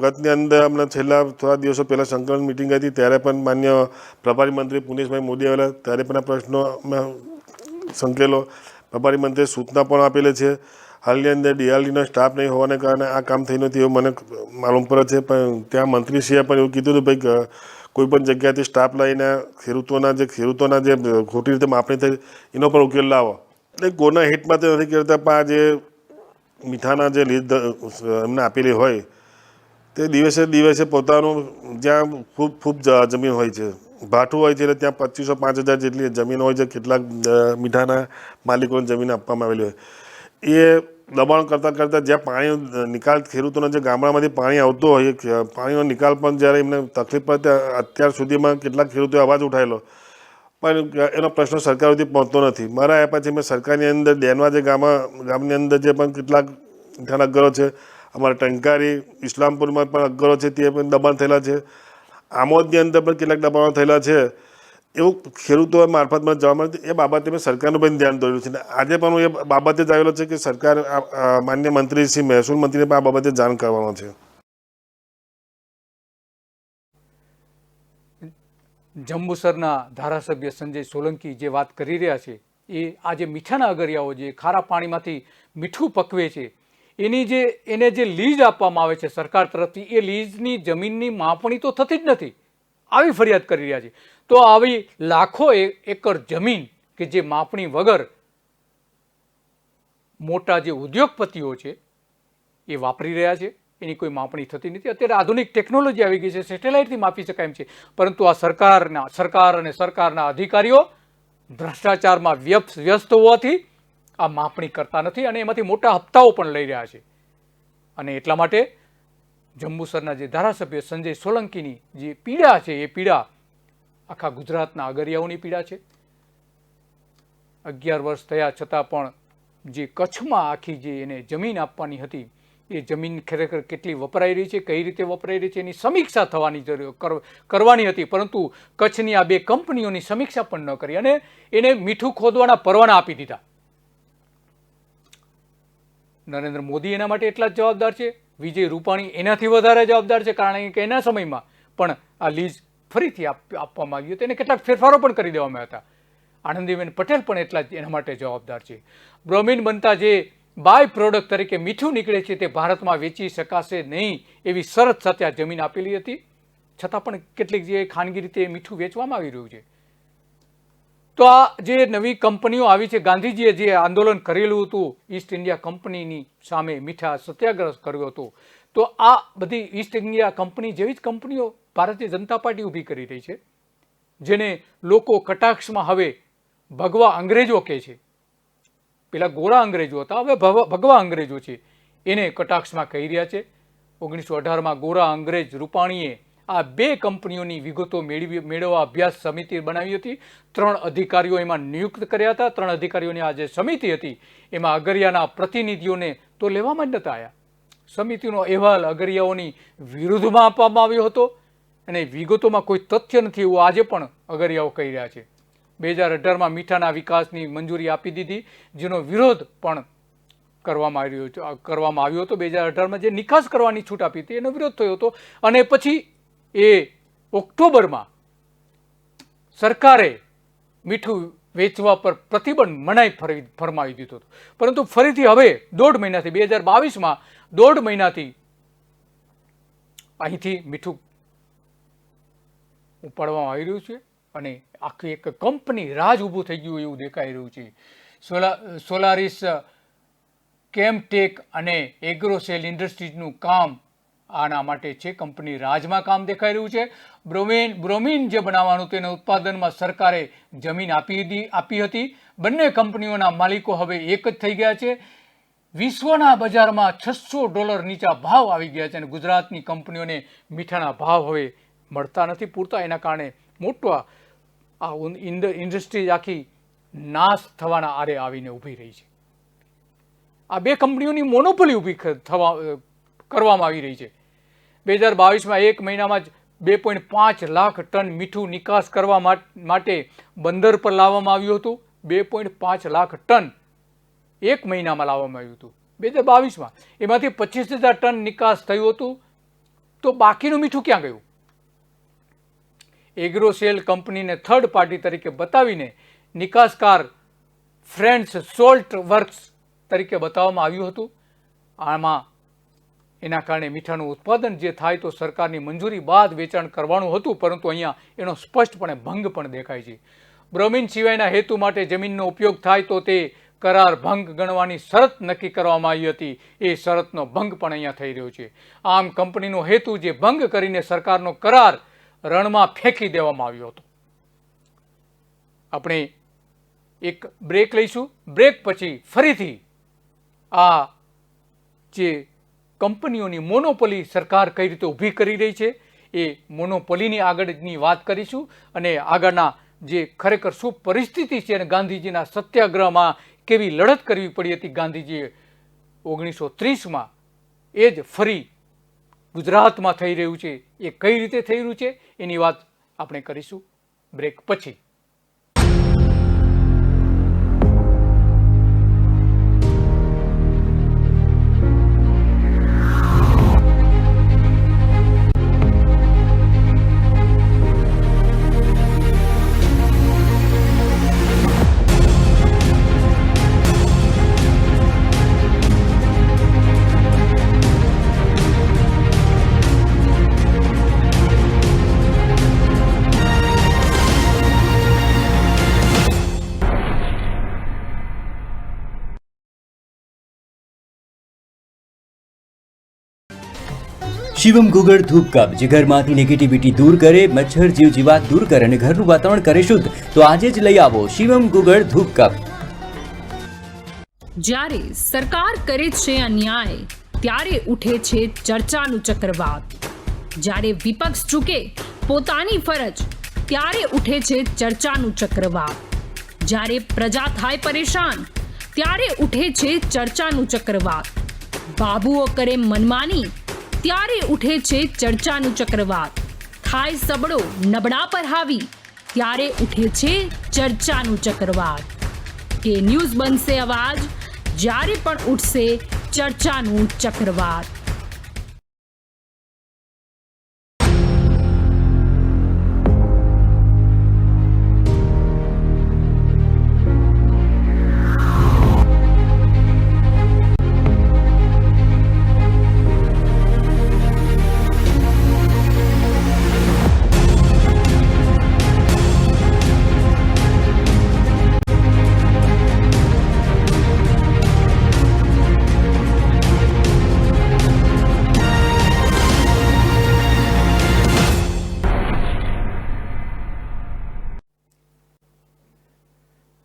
ગતની અંદર હમણાં છેલ્લા થોડા દિવસો પહેલાં સંકલન મિટિંગ હતી ત્યારે પણ માન્ય પ્રભારી મંત્રી પુનિશભાઈ મોદી આવેલા ત્યારે પણ આ પ્રશ્નો અમે સંકેલો. પ્રભારી મંત્રીએ સૂચના પણ આપેલી છે. હાલની અંદર ડીઆરડીનો સ્ટાફ નહીં હોવાને કારણે આ કામ થઈ નથી એવું મને માલુમ પડે છે, પણ ત્યાં મંત્રીશ્રીએ પણ એવું કીધું હતું ભાઈ કોઈ પણ જગ્યાએથી સ્ટાફ લઈને ખેડૂતોના જે ખોટી રીતે માપણી થઈ એનો પણ ઉકેલ લાવો. એટલે કોના હિતમાં તો નથી કરતા, પણ આ જે મીઠાના જે લીઝ એમને આપેલી હોય તે દિવસે પોતાનું જ્યાં ખૂબ જમીન હોય છે, ભાઠું હોય છે, એટલે ત્યાં 2500-5000 જેટલી જમીન હોય છે. કેટલાક મીઠાના માલિકોને જમીન આપવામાં આવેલી હોય એ દબાણ કરતાં જ્યાં પાણી નિકાલ ખેડૂતોના જે ગામડામાંથી પાણી આવતો હોય પાણીનો નિકાલ પણ જ્યારે એમને તકલીફ પડે અત્યાર સુધીમાં કેટલાક ખેડૂતોએ અવાજ ઉઠાવેલો, પણ એનો પ્રશ્ન સરકાર સુધી પહોંચતો નથી. મારા આવ્યા પછી મેં સરકારની અંદર ડેનવા જે ગામની અંદર જે પણ કેટલાક મીઠાના અગરો છે, અમારા ટંકારી ઇસ્લામપુરમાં પણ અગરો છે તે પણ દબાણ થયેલા છે. આમોદની અંદર પણ કેટલાક દબાણો થયેલા છે. એવું ખેડૂતો મારફતમાં જવા મળે એ બાબતે મેં સરકારનું પણ ધ્યાન દોર્યું છે. આજે પણ હું એ બાબતે જ આવેલો છે કે સરકાર માન્ય મંત્રી શ્રી મહેસૂલ મંત્રીને પણ આ બાબતે જાણ કરવાનો છે. જંબુસરના ધારાસભ્ય સંજય સોલંકી જે વાત કરી રહ્યા છે એ આ જે મીઠાના અગરિયાઓ જે ખારા પાણીમાંથી મીઠું પકવે છે એને જે લીઝ આપવામાં આવે છે સરકાર તરફથી, એ લીઝની જમીનની માપણી તો થતી જ નથી, આવી ફરિયાદ કરી રહ્યા છે. તો આવી લાખો એકર જમીન કે જે માપણી વગર મોટા જે ઉદ્યોગપતિઓ છે એ વાપરી રહ્યા છે, એની કોઈ માપણી થતી નથી. અત્યારે આધુનિક ટેકનોલોજી આવી ગઈ છે, સેટેલાઇટથી માપી શકાય એમ છે, પરંતુ આ સરકાર અને સરકારના અધિકારીઓ ભ્રષ્ટાચારમાં વ્યસ્ત હોવાથી આ માપણી કરતા નથી અને એમાંથી મોટા હપ્તાઓ પણ લઈ રહ્યા છે. અને એટલા માટે જંબુસરના જે ધારાસભ્ય સંજય સોલંકીની જે પીડા છે એ પીડા આખા ગુજરાતના અગરિયાઓની પીડા છે. 11 વર્ષ થયા છતાં પણ જે કચ્છમાં આખી જે એને જમીન આપવાની હતી એ જમીન ખરેખર કેટલી વપરાઈ રહી છે, કઈ રીતે વપરાઈ રહી છે એની સમીક્ષા કરવાની હતી, પરંતુ કચ્છની આ બે કંપનીઓની સમીક્ષા પણ ન કરી અને એને મીઠું ખોદવાના પરવાના આપી દીધા. નરેન્દ્ર મોદી એના માટે એટલા જ જવાબદાર છે, વિજય રૂપાણી એનાથી વધારે જવાબદાર છે, કારણ કે એના સમયમાં પણ આ લીઝ ફરીથી આપવામાં આવી હતી, એને કેટલાક ફેરફારો પણ કરી દેવામાં આવ્યા હતા. આનંદીબેન પટેલ પણ એટલા જ એના માટે જવાબદાર છે. બ્રોમિન બનતા જે બાય પ્રોડક્ટ તરીકે મીઠું નીકળે છે તે ભારતમાં વેચી શકાશે નહીં એવી શરત સાથે આ જમીન આપેલી હતી, છતાં પણ કેટલીક જે ખાનગી રીતે મીઠું વેચવામાં આવી રહ્યું છે. તો આ જે નવી કંપનીઓ આવી છે, ગાંધીજીએ જે આંદોલન કરેલું હતું ઈસ્ટ ઇન્ડિયા કંપનીની સામે મીઠા સત્યાગ્રહ કર્યો હતો, તો આ બધી ઈસ્ટ ઇન્ડિયા કંપની જેવી જ કંપનીઓ ભારતીય જનતા પાર્ટી ઊભી કરી રહી છે, જેને લોકો કટાક્ષમાં હવે ભગવા અંગ્રેજો કહે છે. પેલા ગોરા અંગ્રેજો હતા, હવે ભગવા અંગ્રેજો છે એને કટાક્ષમાં કહી રહ્યા છે. 1918માં ગોરા અંગ્રેજ રૂપાણીએ આ બે કંપનીઓની વિગતો મેળવવા અભ્યાસ સમિતિ બનાવી હતી. 3 અધિકારીઓ એમાં નિયુક્ત કર્યા હતા. 3 અધિકારીઓની આ જે સમિતિ હતી એમાં અગરિયાના પ્રતિનિધિઓને તો લેવામાં જ નહોતા આવ્યા. સમિતિનો અહેવાલ અગરિયાઓની વિરુદ્ધમાં આપવામાં આવ્યો હતો અને વિગતોમાં કોઈ તથ્ય નથી એવું આજે પણ અગરિયાઓ કહી રહ્યા છે. 2018માં મીઠાના વિકાસની મંજૂરી આપી દીધી, જેનો વિરોધ પણ કરવામાં આવ્યો હતો. 2018માં જે નિકાસ કરવાની છૂટ આપી હતી એનો વિરોધ થયો હતો અને પછી એ ઓક્ટોબરમાં સરકારે મીઠું વેચવા પર પ્રતિબંધ મનાઈ ફરમાવી દીધો હતો. પરંતુ ફરીથી હવે 1.5 મહિનાથી 2022માં 1.5 મહિનાથી અહીંથી મીઠું ઉપાડવામાં આવી રહ્યું છે અને આખી એક કંપની રાજ ઊભું થઈ ગયું એવું દેખાઈ રહ્યું છે. સોલારિસ કેમટેક અને એગ્રોસેલ ઇન્ડસ્ટ્રીઝનું કામ આના માટે છે. કંપની રાજમાં કામ દેખાઈ રહ્યું છે. બ્રોમિન જે બનાવવાનું તેના ઉત્પાદનમાં સરકારે જમીન આપી હતી. બંને કંપનીઓના માલિકો હવે એક જ થઈ ગયા છે. વિશ્વના બજારમાં $600 નીચા ભાવ આવી ગયા છે અને ગુજરાતની કંપનીઓને મીઠાના ભાવ હવે મળતા નથી પૂરતા. એના કારણે મોટો આ ઇન્ડસ્ટ્રી આખી નાશ થવાના આરે આવીને ઊભી રહી છે. આ બે કંપનીઓની મોનોપોલી ઊભી કરવામાં આવી રહી છે. 2022માં એક મહિનામાં જ 2.5 લાખ ટન મીઠું નિકાસ કરવા માટે બંદર પર લાવવામાં આવ્યું હતું. 2.5 લાખ ટન એક મહિનામાં લાવવામાં આવ્યું હતું 2022માં. એમાંથી 25,000 ટન નિકાસ થયું હતું. તો બાકીનું મીઠું ક્યાં ગયું? એગ્રોસેલ કંપનીને થર્ડ પાર્ટી તરીકે બતાવીને નિકાસકાર ફ્રેન્ડ્સ સોલ્ટ વર્ક્સ તરીકે બતાવવામાં આવ્યું હતું. આમાં એના કારણે મીઠાનું ઉત્પાદન જે થાય તો સરકારની મંજૂરી બાદ વેચાણ કરવાનું હતું, પરંતુ અહીંયા એનો સ્પષ્ટપણે ભંગ પણ દેખાય છે. બ્રોમિન સિવાયના હેતુ માટે જમીનનો ઉપયોગ થાય તો તે કરાર ભંગ ગણવાની શરત નક્કી કરવામાં આવી હતી. એ શરતનો ભંગ પણ અહીંયા થઈ રહ્યો છે. આમ કંપનીનો હેતુ જે ભંગ કરીને સરકારનો કરાર રણમાં ફેંકી દેવામાં આવ્યો હતો. આપણે એક બ્રેક લઈશું. બ્રેક પછી ફરીથી આ જે કંપનીઓની મોનોપોલી સરકાર કઈ રીતે ઊભી કરી રહી છે એ મોનોપોલીની આગળની વાત કરીશું અને આગળના જે ખરેખર શું પરિસ્થિતિ છે અને ગાંધીજીના સત્યાગ્રહમાં કેવી લડત કરવી પડી હતી ગાંધીજીએ 1930માં, એ જ ફરી ગુજરાતમાં થઈ રહ્યું છે. એ કઈ રીતે થઈ રહ્યું છે એની વાત આપણે કરીશું બ્રેક પછી. શિવમ ગુગળ ધૂપ કપ જે ઘરમાંથી નેગેટિવિટી દૂર કરે, મચ્છર જીવ જીવાત દૂર કરે અને ઘરનું વાતાવરણ કરે શુદ્ધ. તો આજે જ લઈ આવો શિવમ ગુગળ ધૂપ કપ. જ્યારે સરકાર કરે છે અન્યાય ત્યારે ઉઠે છે ચર્ચાનું ચક્રવાત. જ્યારે વિપક્ષ ચૂકે પોતાની ફરજ ત્યારે ઉઠે છે ચર્ચાનું ચક્રવાત. જ્યારે પ્રજા થાય પરેશાન ત્યારે ઉઠે છે ચર્ચાનું ચક્રવાત. બાબુઓ કરે મનમાની ત્યારે ઉઠે છે ચર્ચાનું ચક્રવાત. થાય સબળો નબળા પર હાવી ત્યારે ઉઠે છે ચર્ચાનું ચક્રવાત. કે ન્યૂઝ બનશે અવાજ જ્યારે પણ ઉઠશે ચર્ચાનું ચક્રવાત.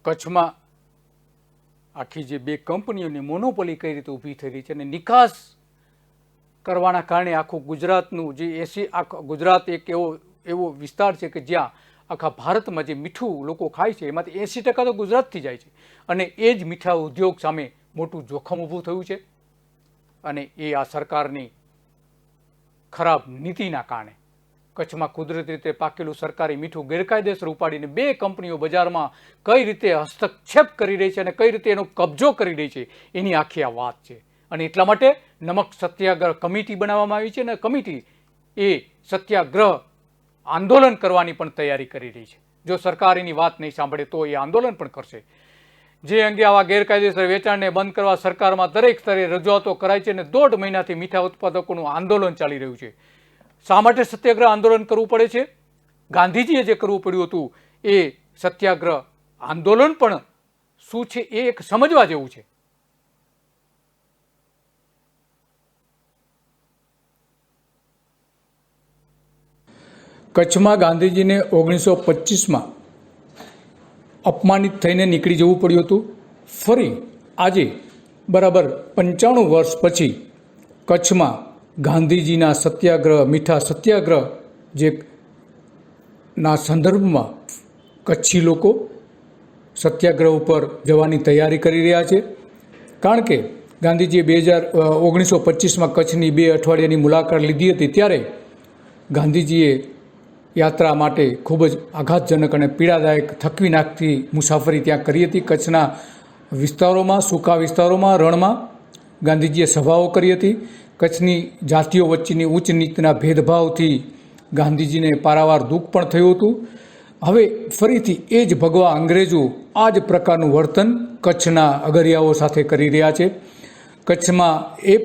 કચ્છમાં આખી જે બે કંપનીઓની મોનોપોલી કઈ રીતે ઊભી થઈ રહી છે અને નિકાસ કરવાના કારણે આખું ગુજરાતનું જે ગુજરાત એક એવો વિસ્તાર છે કે જ્યાં આખા ભારતમાં જે મીઠું લોકો ખાય છે એમાંથી 80% તો ગુજરાતથી જાય છે અને એ જ મીઠા ઉદ્યોગ સામે મોટું જોખમ ઊભું થયું છે. અને એ આ સરકારની ખરાબ નીતિના કારણે કચ્છમાં કુદરતી રીતે પાકેલું સરકારી મીઠું ગેરકાયદેસર ઉપાડીને બે કંપનીઓ બજારમાં કઈ રીતે હસ્તક્ષેપ કરી રહી છે અને કઈ રીતે એનો કબજો કરી રહી છે એની આખી આ વાત છે. અને એટલા માટે નમક સત્યાગ્રહ કમિટી બનાવવામાં આવી છે અને કમિટી એ સત્યાગ્રહ આંદોલન કરવાની પણ તૈયારી કરી રહી છે. જો સરકાર એની વાત નહીં સાંભળે તો એ આંદોલન પણ કરશે. જે અંગે આવા ગેરકાયદેસર વેચાણને બંધ કરવા સરકારમાં દરેક સ્તરે રજૂઆતો કરાય છે અને 1.5 મહિનાથી મીઠા ઉત્પાદકોનું આંદોલન ચાલી રહ્યું છે. શા માટે સત્યાગ્રહ આંદોલન કરવું પડે છે? ગાંધીજીએ જે કરવું પડ્યું હતું એ સત્યાગ્રહ આંદોલન પણ શું છે એ એક સમજવા જેવું છે. કચ્છમાં ગાંધીજીને 1925માં અપમાનિત થઈને નીકળી જવું પડ્યું હતું. ફરી આજે બરાબર 95 વર્ષ પછી કચ્છમાં ગાંધીજીના સત્યાગ્રહ, મીઠા સત્યાગ્રહ જે ના સંદર્ભમાં કચ્છી લોકો સત્યાગ્રહ ઉપર જવાની તૈયારી કરી રહ્યા છે. કારણ કે ગાંધીજીએ 1925માં કચ્છની 2 અઠવાડિયાની મુલાકાત લીધી હતી. ત્યારે ગાંધીજીએ યાત્રા માટે ખૂબ જ આઘાતજનક અને પીડાદાયક, થકવી નાખતી મુસાફરી ત્યાં કરી હતી. કચ્છના વિસ્તારોમાં, સૂકા વિસ્તારોમાં, રણમાં ગાંધીજીએ સભાઓ કરી હતી. કચ્છની જાતિઓ વચ્ચેની ઉચ્ચ નીચના ભેદભાવથી ગાંધીજીને પારાવાર દુઃખ પણ થયું હતું. હવે ફરીથી એ જ ભગવા અંગ્રેજો આ જ પ્રકારનું વર્તન કચ્છના અગરિયાઓ સાથે કરી રહ્યા છે. કચ્છમાં એ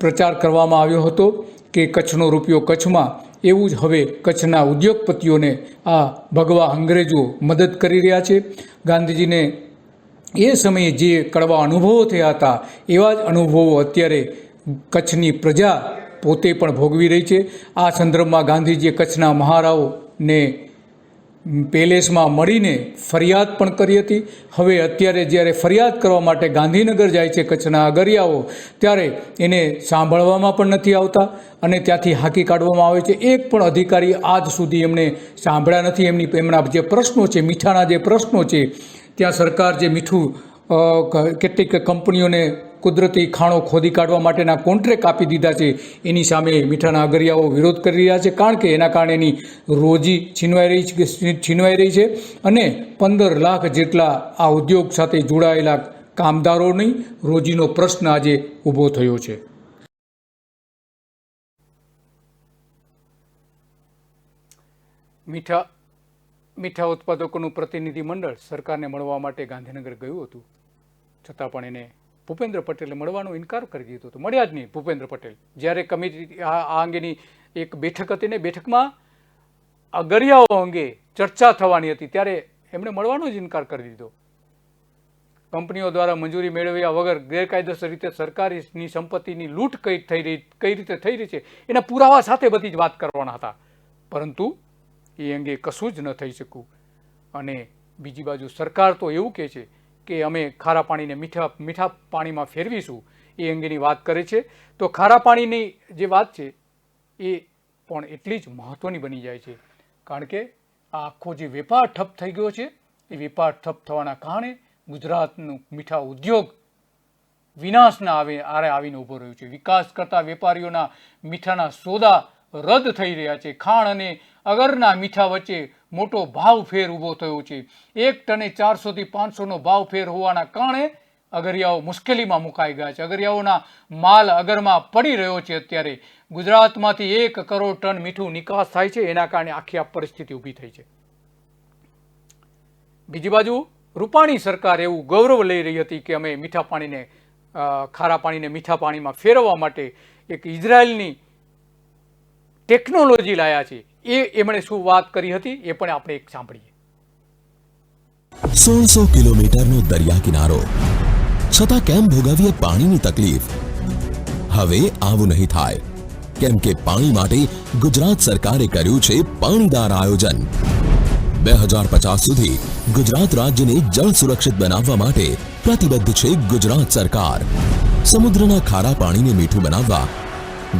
પ્રચાર કરવામાં આવ્યો હતો કે કચ્છનો રૂપિયો કચ્છમાં, એવું જ હવે કચ્છના ઉદ્યોગપતિઓને આ ભગવા અંગ્રેજો મદદ કરી રહ્યા છે. ગાંધીજીને એ સમયે જે કડવા અનુભવો થયા હતા એવા જ અનુભવો અત્યારે કચ્છની પ્રજા પોતે પણ ભોગવી રહી છે. આ સંદર્ભમાં ગાંધીજીએ કચ્છના મહારાઓને પેલેસમાં મળીને ફરિયાદ પણ કરી હતી. હવે અત્યારે જ્યારે ફરિયાદ કરવા માટે ગાંધીનગર જાય છે કચ્છના અગરિયાઓ, ત્યારે એને સાંભળવામાં પણ નથી આવતા અને ત્યાંથી હાંકી કાઢવામાં આવે છે. એક પણ અધિકારી આજ સુધી એમને સાંભળ્યા નથી. એમના જે પ્રશ્નો છે, મીઠાના જે પ્રશ્નો છે, ત્યાં સરકાર જે મીઠું કેટલીક કંપનીઓને કુદરતી ખાણો ખોદી કાઢવા માટેના કોન્ટ્રાક્ટ આપી દીધા છે, એની સામે મીઠાના અગરિયાઓ વિરોધ કરી રહ્યા છે. કારણ કે એના કારણે એની રોજી છીનવાઈ રહી છે અને 15 લાખ જેટલા આ ઉદ્યોગ સાથે જોડાયેલા કામદારોની રોજીનો પ્રશ્ન આજે ઊભો થયો છે. મીઠા ઉત્પાદકોનું પ્રતિનિધિ મંડળ સરકારને મળવા માટે ગાંધીનગર ગયું હતું, છતાં પણ એને ભૂપેન્દ્ર પટેલે મળવાનો ઇનકાર કરી દીધો હતો. મળ્યા જ નહીં ભૂપેન્દ્ર પટેલ. જ્યારે કમિટી આ અંગેની એક બેઠક હતી ને બેઠકમાં અગરિયાઓ અંગે ચર્ચા થવાની હતી, ત્યારે એમણે મળવાનો જ ઇનકાર કરી દીધો. કંપનીઓ દ્વારા મંજૂરી મેળવ્યા વગર ગેરકાયદેસર રીતે સરકારની સંપત્તિની લૂંટ કઈ રીતે થઈ રહી છે એના પુરાવા સાથે બધી જ વાત કરવાના હતા, પરંતુ એ અંગે કશું જ ન થઈ શક્યું. અને બીજી બાજુ સરકાર તો એવું કહે છે કે અમે ખારા પાણીને મીઠા પાણીમાં ફેરવીશું, એ અંગેની વાત કરે છે. તો ખારા પાણીની જે વાત છે એ પણ એટલી જ મહત્ત્વની બની જાય છે, કારણ કે આ આખો જે વેપાર ઠપ થઈ ગયો છે, એ વેપાર ઠપ થવાના કારણે ગુજરાતનું મીઠા ઉદ્યોગ વિનાશના આરે આવીને ઊભો રહ્યું છે. વિકાસ કરતા વેપારીઓના મીઠાના સોદા રદ થઈ રહ્યા છે. ખાણ અને અગરના મીઠા વચ્ચે મોટો ભાવ ફેર ઊભો થયો છે. 1 ટને 400 થી 500નો ભાવ ફેર હોવાના કારણે અગરિયાઓ મુશ્કેલીમાં મુકાઈ ગયા છે. અગરિયાઓના માલ અગરમાં પડી રહ્યો છે. અત્યારે ગુજરાતમાંથી 1 કરોડ ટન મીઠું નિકાસ થાય છે, એના કારણે આખી આ પરિસ્થિતિ ઊભી થઈ છે. બીજી બાજુ રૂપાણી સરકાર એવું ગૌરવ લઈ રહી હતી કે અમે મીઠા પાણીને ખારા પાણીને મીઠા પાણીમાં ફેરવવા માટે એક ઇઝરાયલની ટેકનોલોજી લાયા છે. એમણે શું વાત કરી હતી એ પણ આપણે એક સાંભળીએ. 1600 કિલોમીટરનો દરિયા કિનારો, છતાં કેમ ભોગવીએ પાણીની તકલીફ? હવે આવું નહીં થાય, કેમ કે પાણી માટે ગુજરાત સરકારે કર્યું છે પાણીદાર આયોજન. 2050 સુધી ગુજરાત રાજ્યને જળ સુરક્ષિત બનાવવા માટે પ્રતિબદ્ધ છે ગુજરાત સરકાર. સમુદ્રના ખારા પાણીને મીઠું બનાવવા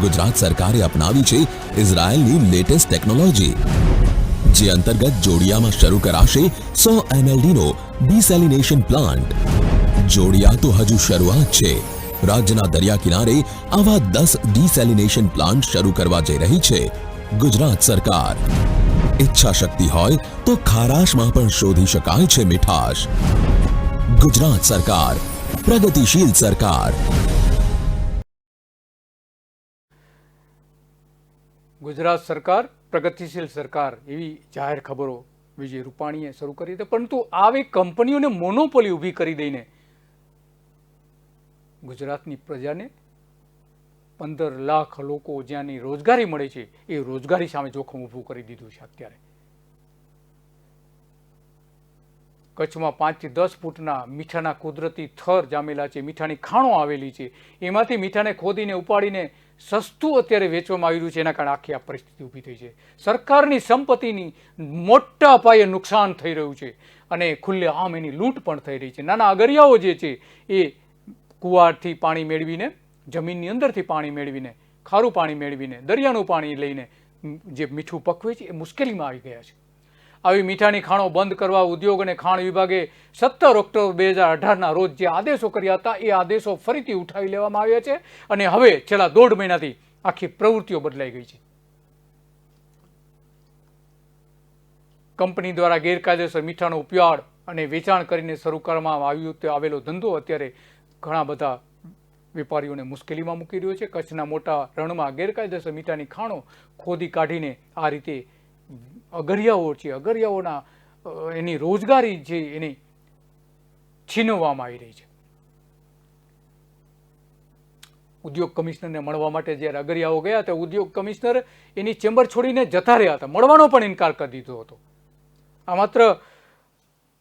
ગુજરાત સરકારે અપનાવી છે ઇઝરાયલની લેટેસ્ટ ટેકનોલોજી, જે અંતર્ગત જોડિયામાં શરૂ કરાશે 100 mld નો ડિસેલિનેશન પ્લાન્ટ. જોડિયા તો હજુ શરૂઆત છે. રાજ્યના દરિયા કિનારે આવા 10 ડિસેલિનેશન પ્લાન્ટ શરૂ કરવા જઈ રહી છે ગુજરાત સરકાર. ઈચ્છા શક્તિ હોય તો ખારાશમાં પણ શોધી શકાય છે મીઠાશ. ગુજરાત સરકાર, પ્રગતિશીલ સરકાર. ગુજરાત સરકાર પ્રગતિશીલ સરકાર, એવી જાહેર ખબરો વિજય રૂપાણીએ શરૂ કરી હતી. પરંતુ આવી કંપનીઓને મોનોપોલી ઊભી કરી દઈને ગુજરાતની પ્રજાને 15 લાખ લોકો જ્યાંની રોજગારી મળે છે એ રોજગારી સામે જોખમ ઊભું કરી દીધું છે. અત્યારે કચ્છમાં 5 થી 10 ફૂટના મીઠાના કુદરતી થર જામેલા છે, મીઠાની ખાણો આવેલી છે. એમાંથી મીઠાને ખોદીને ઉપાડીને સસ્તું અત્યારે વેચવામાં આવી રહ્યું છે, એના કારણે આખી આ પરિસ્થિતિ ઊભી થઈ છે. સરકારની સંપત્તિની મોટા પાયે નુકસાન થઈ રહ્યું છે અને ખુલ્લે આમ એની લૂંટ પણ થઈ રહી છે. નાના અગરિયાઓ જે છે એ કુવાથી પાણી મેળવીને, જમીનની અંદરથી પાણી મેળવીને, ખારું પાણી મેળવીને, દરિયાનું પાણી લઈને જે મીઠું પકવે છે એ મુશ્કેલીમાં આવી ગયા છે. આવી મીઠાની ખાણો બંધ કરવા ઉદ્યોગ અને ખાણ વિભાગે 17 ઓક્ટોબર 2018ના રોજ જે આદેશો કર્યા હતા એ આદેશો ફરીથી ઉઠાવી લેવામાં આવ્યા છે અને હવે છેલ્લા 1.5 મહિનાથી આખી પ્રવૃત્તિઓ બદલાઈ ગઈ છે. કંપની દ્વારા ગેરકાયદેસર મીઠાનો ઉપયોગ અને વેચાણ કરીને શરૂ કરવામાં આવેલો ધંધો અત્યારે ઘણા બધા વેપારીઓને મુશ્કેલીમાં મૂકી રહ્યો છે. કચ્છના મોટા રણમાં ગેરકાયદેસર મીઠાની ખાણો ખોદી કાઢીને આ રીતે અગરિયાઓ છે, અગરિયાઓના એની રોજગારી છે એને છીનવવામાં આવી રહી છે. ઉદ્યોગ કમિશનરને મળવા માટે જ્યારે અગરિયાઓ ગયા હતા, ઉદ્યોગ કમિશનર એની ચેમ્બર છોડીને જતા રહ્યા હતા, મળવાનો પણ ઇનકાર કરી દીધો હતો. આ માત્ર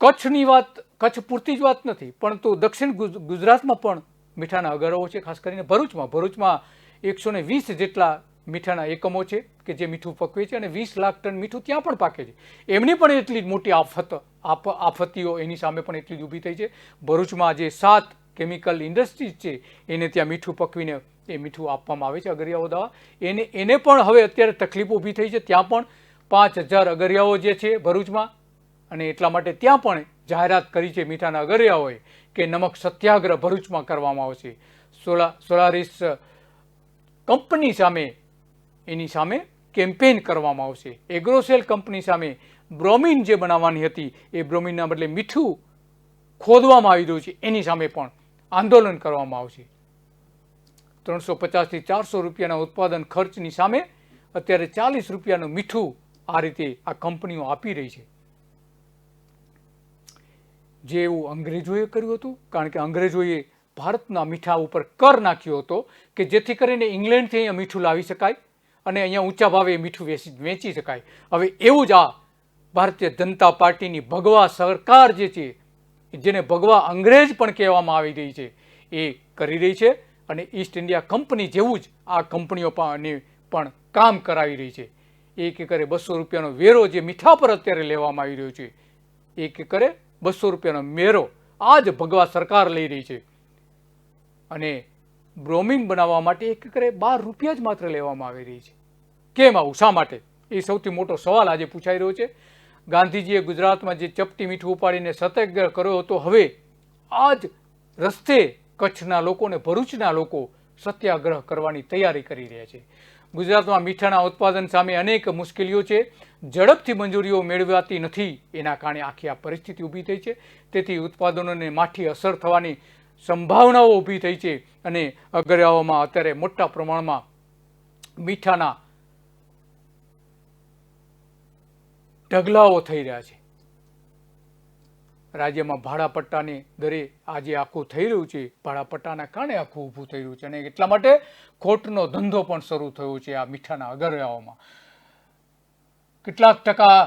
કચ્છની વાત, કચ્છ પૂરતી જ વાત નથી, પરંતુ દક્ષિણ ગુજરાતમાં પણ મીઠાના અગરાઓ છે. ખાસ કરીને ભરૂચમાં 120 જેટલા મીઠાના એકમો છે કે જે મીઠું પકવે છે અને 20 લાખ ટન મીઠું ત્યાં પણ પાકે છે. એમની પણ એટલી જ મોટી આફતીઓ એની સામે પણ એટલી જ ઊભી થઈ છે. ભરૂચમાં જે 7 કેમિકલ ઇન્ડસ્ટ્રીઝ છે એને ત્યાં મીઠું પકવીને એ મીઠું આપવામાં આવે છે, અગરિયાઓ દ્વારા. એને પણ હવે અત્યારે તકલીફ ઊભી થઈ છે. ત્યાં પણ 5000 અગરિયાઓ જે છે ભરૂચમાં, અને એટલા માટે ત્યાં પણ જાહેરાત કરી છે મીઠાના અગરિયાઓએ કે નમક સત્યાગ્રહ ભરૂચમાં કરવામાં આવશે. સોલારિસ કંપની સામે એની સામે કેમ્પેઇન કરવામાં આવશે. એગ્રોસેલ કંપની સામે બ્રોમિન જે બનાવવાની હતી એ બ્રોમિનના બદલે મીઠું ખોદવામાં આવી રહ્યું છે એની સામે પણ આંદોલન કરવામાં આવશે. 350 થી 400 રૂપિયાના ઉત્પાદન ખર્ચની સામે અત્યારે 40 રૂપિયાનું મીઠું આ રીતે આ કંપનીઓ આપી રહી છે. જે એવું અંગ્રેજોએ કર્યું હતું, કારણ કે અંગ્રેજોએ ભારતના મીઠા ઉપર કર નાખ્યો હતો કે જેથી કરીને ઇંગ્લેન્ડથી અહીંયા મીઠું લાવી શકાય અને અહીંયા ઊંચા ભાવે મીઠું વેચી શકાય. હવે એવું જ આ ભારતીય જનતા પાર્ટીની ભગવા સરકાર જે છે, જેને ભગવા અંગ્રેજ પણ કહેવામાં આવી રહી છે, એ કરી રહી છે અને ઈસ્ટ ઇન્ડિયા કંપની જેવું જ આ કંપનીઓ પણ કામ કરાવી રહી છે. એક એકરે 200 રૂપિયાનો વેરો જે મીઠા પર અત્યારે લેવામાં આવી રહ્યો છે, એક એકરે 200 રૂપિયાનો મેરો આ જ ભગવા સરકાર લઈ રહી છે. અને બ્રોમિન બનાવવા માટે એક એકરે 12 રૂપિયા જ માત્ર લેવામાં આવી રહી છે. કેમ આવું, શા માટે? એ સૌથી મોટો સવાલ આજે પૂછાઈ રહ્યો છે. ગાંધીજીએ ગુજરાતમાં જે ચપટી મીઠું ઉપાડીને સત્યાગ્રહ કર્યો હતો, હવે આ જ રસ્તે કચ્છના લોકો અને ભરૂચના લોકો સત્યાગ્રહ કરવાની તૈયારી કરી રહ્યા છે. ગુજરાતમાં મીઠાના ઉત્પાદન સામે અનેક મુશ્કેલીઓ છે. ઝડપથી મંજૂરીઓ મેળવાતી નથી, એના કારણે આખી આ પરિસ્થિતિ ઊભી થઈ છે. તેથી ઉત્પાદનોને માઠી અસર થવાની સંભાવનાઓ ઊભી થઈ છે અને અગરિયાઓમાં અત્યારે મોટા પ્રમાણમાં મીઠાના ઢગલાઓ થઈ રહ્યા છે. રાજ્યમાં ભાડાપટ્ટાની દરે આજે આખું થઈ રહ્યું છે, ભાડાપટ્ટાના કારણે આખું ઊભું થઈ રહ્યું છે અને એટલા માટે ખોટનો ધંધો પણ શરૂ થયો છે આ મીઠાના અગરિયાઓમાં. કેટલાક ટકા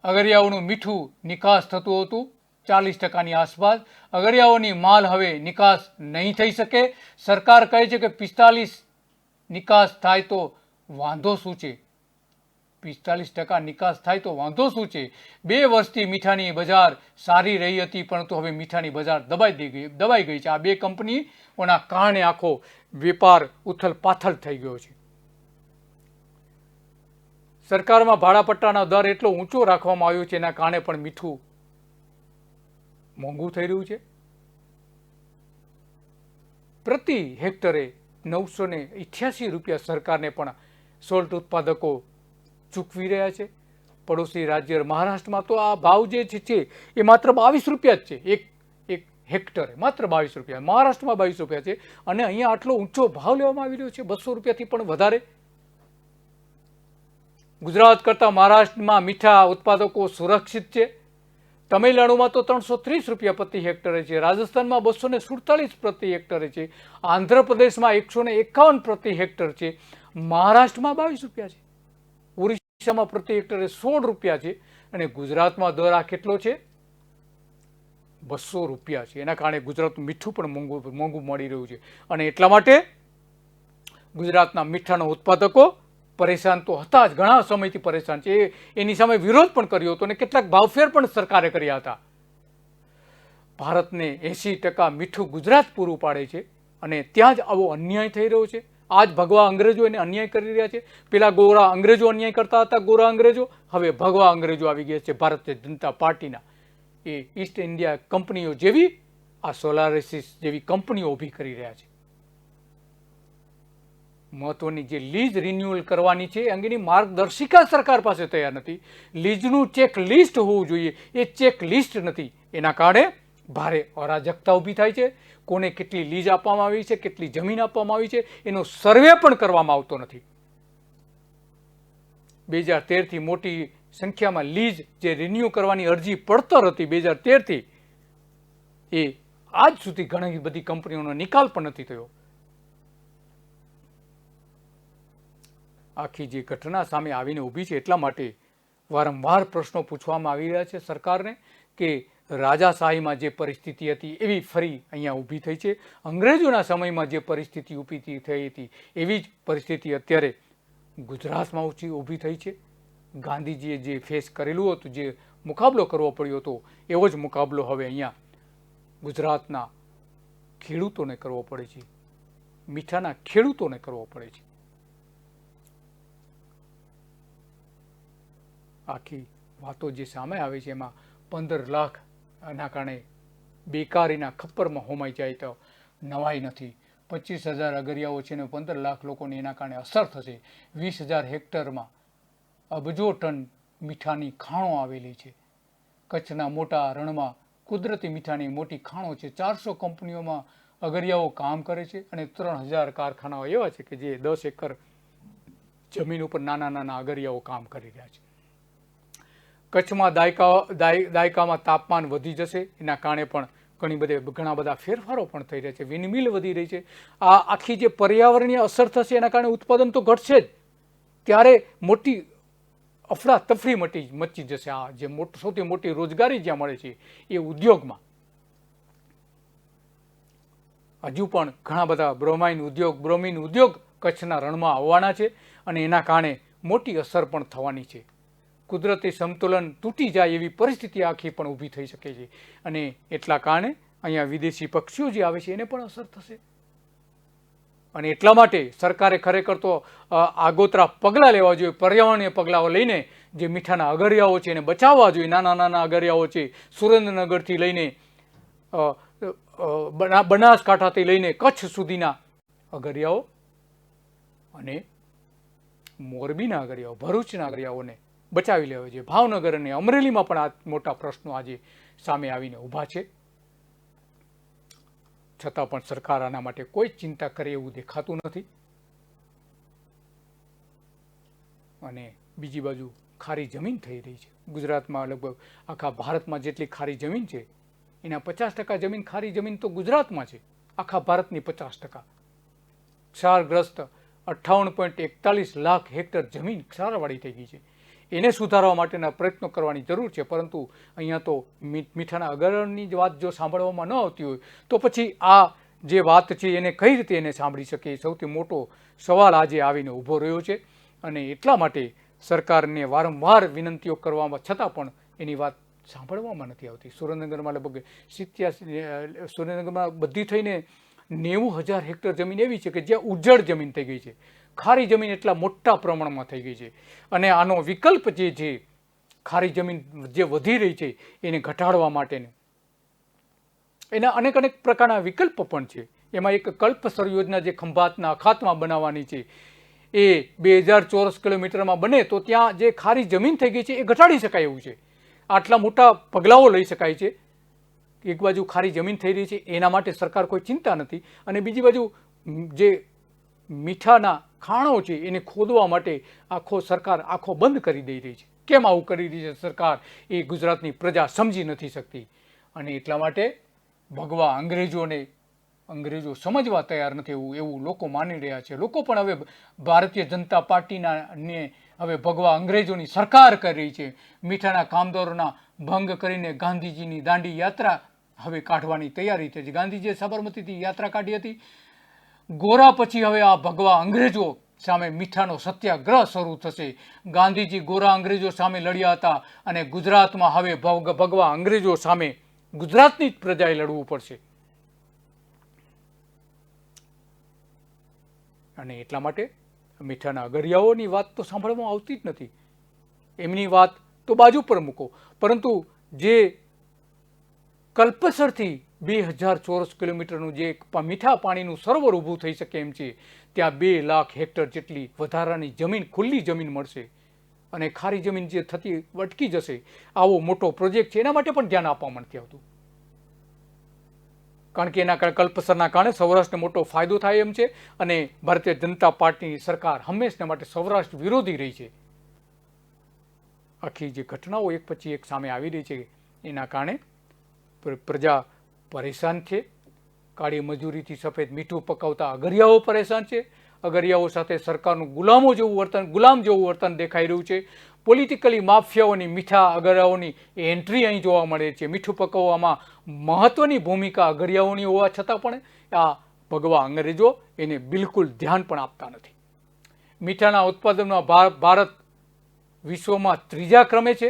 અગરિયાઓનું મીઠું નિકાસ થતું હતું, 40%ની આસપાસ. અગરિયાઓની માલ હવે નિકાસ નહીં થઈ શકે. સરકાર કહે છે કે 45% નિકાસ થાય તો વાંધો શું છે? 45% નિકાસ થાય તો વાંધો શું છે? 2 વર્ષથી મીઠાની બજાર સારી રહી હતી, પરંતુ હવે મીઠાની બજાર દબાઈ ગઈ છે. આ 2 કંપનીઓના કારણે આખો વેપાર ઉથલ પાથલ થઈ ગયો છે. સરકારમાં ભાડાપટ્ટાનો દર એટલો ઊંચો રાખવામાં આવ્યો છે, એના કારણે પણ મીઠું મોંઘું થઈ રહ્યું છે. પ્રતિ હેક્ટરે 988 રૂપિયા સરકારને પણ સોલ્ટ ઉત્પાદકો ચૂકવી રહ્યા છે. પડોશી રાજ્ય મહારાષ્ટ્રમાં તો આ ભાવ જે છે એ માત્ર 22 રૂપિયા જ છે, એક હેક્ટરે માત્ર 22 રૂપિયા. મહારાષ્ટ્રમાં 22 રૂપિયા છે અને અહીંયા આટલો ઊંચો ભાવ લેવામાં આવી રહ્યો છે, 200 રૂપિયાથી પણ વધારે. ગુજરાત કરતાં મહારાષ્ટ્રમાં મીઠા ઉત્પાદકો સુરક્ષિત છે. તમિલનાડુમાં તો 330 રૂપિયા પ્રતિ હેક્ટરે છે, રાજસ્થાનમાં 247 પ્રતિ હેક્ટરે છે, આંધ્રપ્રદેશમાં 151 પ્રતિ હેક્ટર છે, મહારાષ્ટ્રમાં 22 રૂપિયા છે, ઓરિસ્સામાં પ્રતિ હેક્ટરે 16 રૂપિયા છે અને ગુજરાતમાં દર આ કેટલો છે? 200 રૂપિયા છે. એના કારણે ગુજરાતનું મીઠું પણ મોંઘું મળી રહ્યું છે અને એટલા માટે ગુજરાતના મીઠાના ઉત્પાદકો પરેશાન તો હતા જ, ઘણા સમયથી પરેશાન છે. એની સામે વિરોધ પણ કર્યો હતો અને કેટલાક ભાવફેર પણ સરકારે કર્યા હતા. ભારતને 80% મીઠું ગુજરાત પૂરું પાડે છે અને ત્યાં જ આવો અન્યાય થઈ રહ્યો છે. આજ ભગવા અંગ્રેજો એને અન્યાય કરી રહ્યા છે. પેલા ગોરા અંગ્રેજો અન્યાય કરતા હતા, ગોરા અંગ્રેજો. હવે ભગવા અંગ્રેજો આવી ગયા છે ભારતીય જનતા પાર્ટીના. એ ઈસ્ટ ઇન્ડિયા કંપનીઓ જેવી આ સોલારિસિસ જેવી કંપનીઓ ઊભી કરી રહ્યા છે. મહત્વની જે લીઝ રિન્યુઅલ કરવાની છે એ અંગેની માર્ગદર્શિકા સરકાર પાસે તૈયાર નથી. લીઝનું ચેક લિસ્ટ હોવું જોઈએ, એ ચેક લિસ્ટ નથી. એના કારણે ભારે અરાજકતા ઊભી થાય છે. કોને કેટલી લીઝ આપવામાં આવી છે, કેટલી જમીન આપવામાં આવી છે, એનો સર્વે પણ કરવામાં આવતો નથી. 2013થી મોટી સંખ્યામાં લીઝ જે રિન્યુ કરવાની અરજી પડતર હતી 2013થી, એ આજ સુધી ઘણી બધી કંપનીઓનો નિકાલ પણ નથી થયો. આખી જે ઘટના સામે આવીને ઊભી છે એટલા માટે વારંવાર પ્રશ્નો પૂછવામાં આવી રહ્યા છે સરકારને કે રાજાશાહીમાં જે પરિસ્થિતિ હતી એવી ફરી અહીંયા ઊભી થઈ છે. અંગ્રેજોના સમયમાં જે પરિસ્થિતિ ઊભી થઈ હતી એવી જ પરિસ્થિતિ અત્યારે ગુજરાતમાં ઊભી થઈ છે. ગાંધીજીએ જે ફેસ કરેલું હતું, જે મુકાબલો કરવો પડ્યો હતો, એવો જ મુકાબલો હવે અહીંયા ગુજરાતના ખેડૂતોને કરવો પડે છે, મીઠાના ખેડૂતોને કરવો પડે છે. આખી વાતો જે સામે આવે છે એમાં 15 લાખ ના કારણે બેકારીના ખપ્પરમાં હોમાઈ જાય તો નવાઈ નથી. 25,000 અગરિયાઓ છે ને 15 લાખ લોકોને એના કારણે અસર થશે. 20,000 હેક્ટરમાં અબજો ટન મીઠાની ખાણો આવેલી છે. કચ્છના મોટા રણમાં કુદરતી મીઠાની મોટી ખાણો છે. 400 કંપનીઓમાં અગરિયાઓ કામ કરે છે અને 3,000 કારખાનાઓ એવા છે કે જે 10 એકર જમીન ઉપર નાના નાના અગરિયાઓ કામ કરી રહ્યા છે. કચ્છમાં દાયકામાં તાપમાન વધી જશે, એના કારણે પણ ઘણા બધા ફેરફારો પણ થઈ રહ્યા છે. વિન્ડમિલ વધી રહી છે. આ આખી જે પર્યાવરણીય અસર થશે એના કારણે ઉત્પાદન તો ઘટશે જ. ત્યારે મોટી અફડાતફડી મચી જશે. આ જે સૌથી મોટી રોજગારી જ્યાં મળે છે એ ઉદ્યોગમાં. હજુ પણ ઘણા બધા બ્રોમિન ઉદ્યોગ કચ્છના રણમાં આવવાના છે અને એના કારણે મોટી અસર પણ થવાની છે. કુદરતી સંતુલન તૂટી જાય એવી પરિસ્થિતિ આખી પણ ઊભી થઈ શકે છે અને એટલા કારણે અહીંયા વિદેશી પક્ષીઓ જે આવે છે એને પણ અસર થશે. અને એટલા માટે સરકારે ખરેખર તો આગોતરા પગલાં લેવા જોઈએ, પર્યાવરણીય પગલાઓ લઈને જે મીઠાના અગરિયાઓ છે એને બચાવવા જોઈએ. નાના નાના અગરિયાઓ છે, સુરેન્દ્રનગરથી લઈને બનાસકાંઠાથી લઈને કચ્છ સુધીના અગરિયાઓ અને મોરબીના અગરિયાઓ, ભરૂચના અગરિયાઓને બચાવી લેવા જોઈએ. ભાવનગર અને અમરેલીમાં પણ આ મોટા પ્રશ્નો આજે સામે આવીને ઊભા છે. છતાં પણ સરકાર આના માટે કોઈ ચિંતા કરે એવું દેખાતું નથી. અને બીજી બાજુ ખારી જમીન થઈ રહી છે. ગુજરાતમાં લગભગ આખા ભારતમાં જેટલી ખારી જમીન છે એના 50% જમીન, ખારી જમીન તો ગુજરાતમાં છે. આખા ભારતની 50%. ક્ષારગ્રસ્ત 58.41 લાખ હેક્ટર જમીન ક્ષારવાળી થઈ ગઈ છે. એને સુધારવા માટેના પ્રયત્નો કરવાની જરૂર છે. પરંતુ અહીંયા તો મીઠાના અગરની જ વાત જો સાંભળવામાં ન આવતી હોય તો પછી આ જે વાત છે એને કઈ રીતે એને સાંભળી શકે, એ સૌથી મોટો સવાલ આજે આવીને ઊભો રહ્યો છે. અને એટલા માટે સરકારને વારંવાર વિનંતીઓ કરવામાં છતાં પણ એની વાત સાંભળવામાં નથી આવતી. સુરેન્દ્રનગરમાં લગભગ 87, સુરેન્દ્રનગરમાં બધી થઈને 90,000 હેક્ટર જમીન એવી છે કે જ્યાં ઉજ્જડ જમીન થઈ ગઈ છે. ખારી જમીન એટલા મોટા પ્રમાણમાં થઈ ગઈ છે. અને આનો વિકલ્પ જે છે, ખારી જમીન જે વધી રહી છે એને ઘટાડવા માટેને એના અનેક પ્રકારના વિકલ્પ પણ છે. એમાં એક કલ્પસર યોજના જે ખંભાતના અખાતમાં બનાવવાની છે, એ 2000 ચોરસ કિલોમીટરમાં બને તો ત્યાં જે ખારી જમીન થઈ ગઈ છે એ ઘટાડી શકાય એવું છે. આટલા મોટા પગલાઓ લઈ શકાય છે. એક બાજુ ખારી જમીન થઈ રહી છે એના માટે સરકાર કોઈ ચિંતા નથી, અને બીજી બાજુ જે મીઠાના ખાણો છે એને ખોદવા માટે સરકાર આખો બંધ કરી દઈ રહી છે. કેમ આવું કરી રહી છે સરકાર, એ ગુજરાતની પ્રજા સમજી નથી શકતી. અને એટલા માટે ભગવા અંગ્રેજો સમજવા તૈયાર નથી એવું લોકો માની રહ્યા છે. લોકો પણ હવે ભારતીય જનતા પાર્ટીના હવે ભગવા અંગ્રેજોની સરકાર કરી રહી છે. મીઠાના કામદારોના ભંગ કરીને ગાંધીજીની દાંડી યાત્રા હવે કાઢવાની તૈયારી થઈ છે. ગાંધીજીએ સાબરમતીથી યાત્રા કાઢી હતી. ગોરા પછી હવે આ ભગવા અંગ્રેજો સામે મીઠાનો સત્યાગ્રહ શરૂ થશે. ગાંધીજી ગોરા અંગ્રેજો સામે લડ્યા હતા અને ગુજરાતમાં હવે ભગવા અંગ્રેજો સામે ગુજરાતની જ પ્રજાએ લડવું પડશે. અને એટલા માટે મીઠાના અગરિયાઓની વાત તો સાંભળવામાં આવતી જ નથી. એમની વાત તો બાજુ પર મૂકો, પરંતુ જે કલ્પસરથી 2000 ચોરસ કિલોમીટરનું જે મીઠા પાણીનું સરોવર ઊભું થઈ શકે એમ છે, ત્યાં 2 લાખ હેક્ટર જેટલી વધારાની જમીન, ખુલ્લી જમીન મળશે અને ખારી જમીન જે થતી અટકી જશે. આવો મોટો પ્રોજેક્ટ છે, એના માટે પણ ધ્યાન આપવામાં નથી આવતું. કારણ કે એના કલ્પસરના કારણે સૌરાષ્ટ્રને મોટો ફાયદો થાય એમ છે અને ભારતીય જનતા પાર્ટીની સરકાર હંમેશના માટે સૌરાષ્ટ્ર વિરોધી રહી છે. આખી જે ઘટનાઓ એક પછી એક સામે આવી રહી છે, એના કારણે પ્રજા પરેશાન છે. કાળી મજૂરીથી સફેદ મીઠું પકાવતા અગરિયાઓ પરેશાન છે. અગરિયાઓ સાથે સરકારનું ગુલામ જેવું વર્તન દેખાઈ રહ્યું છે. પોલિટિકલી માફિયાઓની મીઠા અગરિયાઓની એન્ટ્રી અહીં જોવા મળે છે. મીઠું પકવવામાં મહત્વની ભૂમિકા અગરિયાઓની હોવા છતાં પણ આ ભગવા અંગ્રેજો એને બિલકુલ ધ્યાન પણ આપતા નથી. મીઠાના ઉત્પાદનમાં ભારત વિશ્વમાં 3જા ક્રમે છે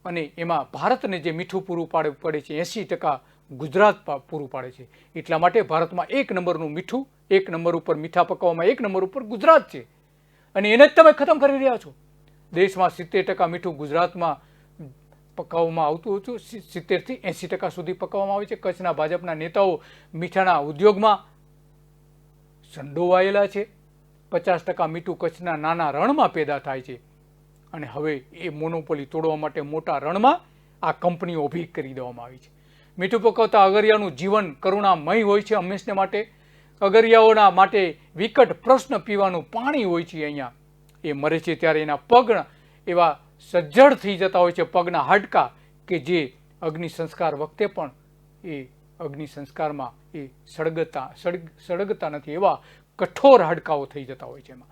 અને એમાં ભારતને જે મીઠું પૂરું પડે છે 80% ગુજરાત પૂરું પાડે છે. એટલા માટે ભારતમાં 1 નંબરનું મીઠું, 1 નંબર ઉપર મીઠા પકાવવામાં 1 નંબર ઉપર ગુજરાત છે અને એને જ તમે ખતમ કરી રહ્યા છો. દેશમાં 70% મીઠું ગુજરાતમાં પકાવવામાં આવતું હતું, 70 થી 80% સુધી પકાવવામાં આવે છે. કચ્છના ભાજપના નેતાઓ મીઠાના ઉદ્યોગમાં સંડોવાયેલા છે. 50% મીઠું કચ્છના નાના રણમાં પેદા થાય છે અને હવે એ મોનોપોલી તોડવા માટે મોટા રણમાં આ કંપનીઓ ઊભી કરી દેવામાં આવી છે. મીઠું પકવતા અગરિયાનું જીવન કરુણામય હોય છે હંમેશને માટે. અગરિયાઓના માટે વિકટ પ્રશ્ન પીવાનું પાણી હોય છે. અહીંયા એ મરે છે ત્યારે એના પગ એવા સજ્જડ થઈ જતા હોય છે, પગના હાડકા, કે જે અગ્નિ સંસ્કાર વખતે પણ એ અગ્નિ સંસ્કારમાં એ સળગતા નથી. એવા કઠોર હાડકાઓ થઈ જતા હોય છે. એમાં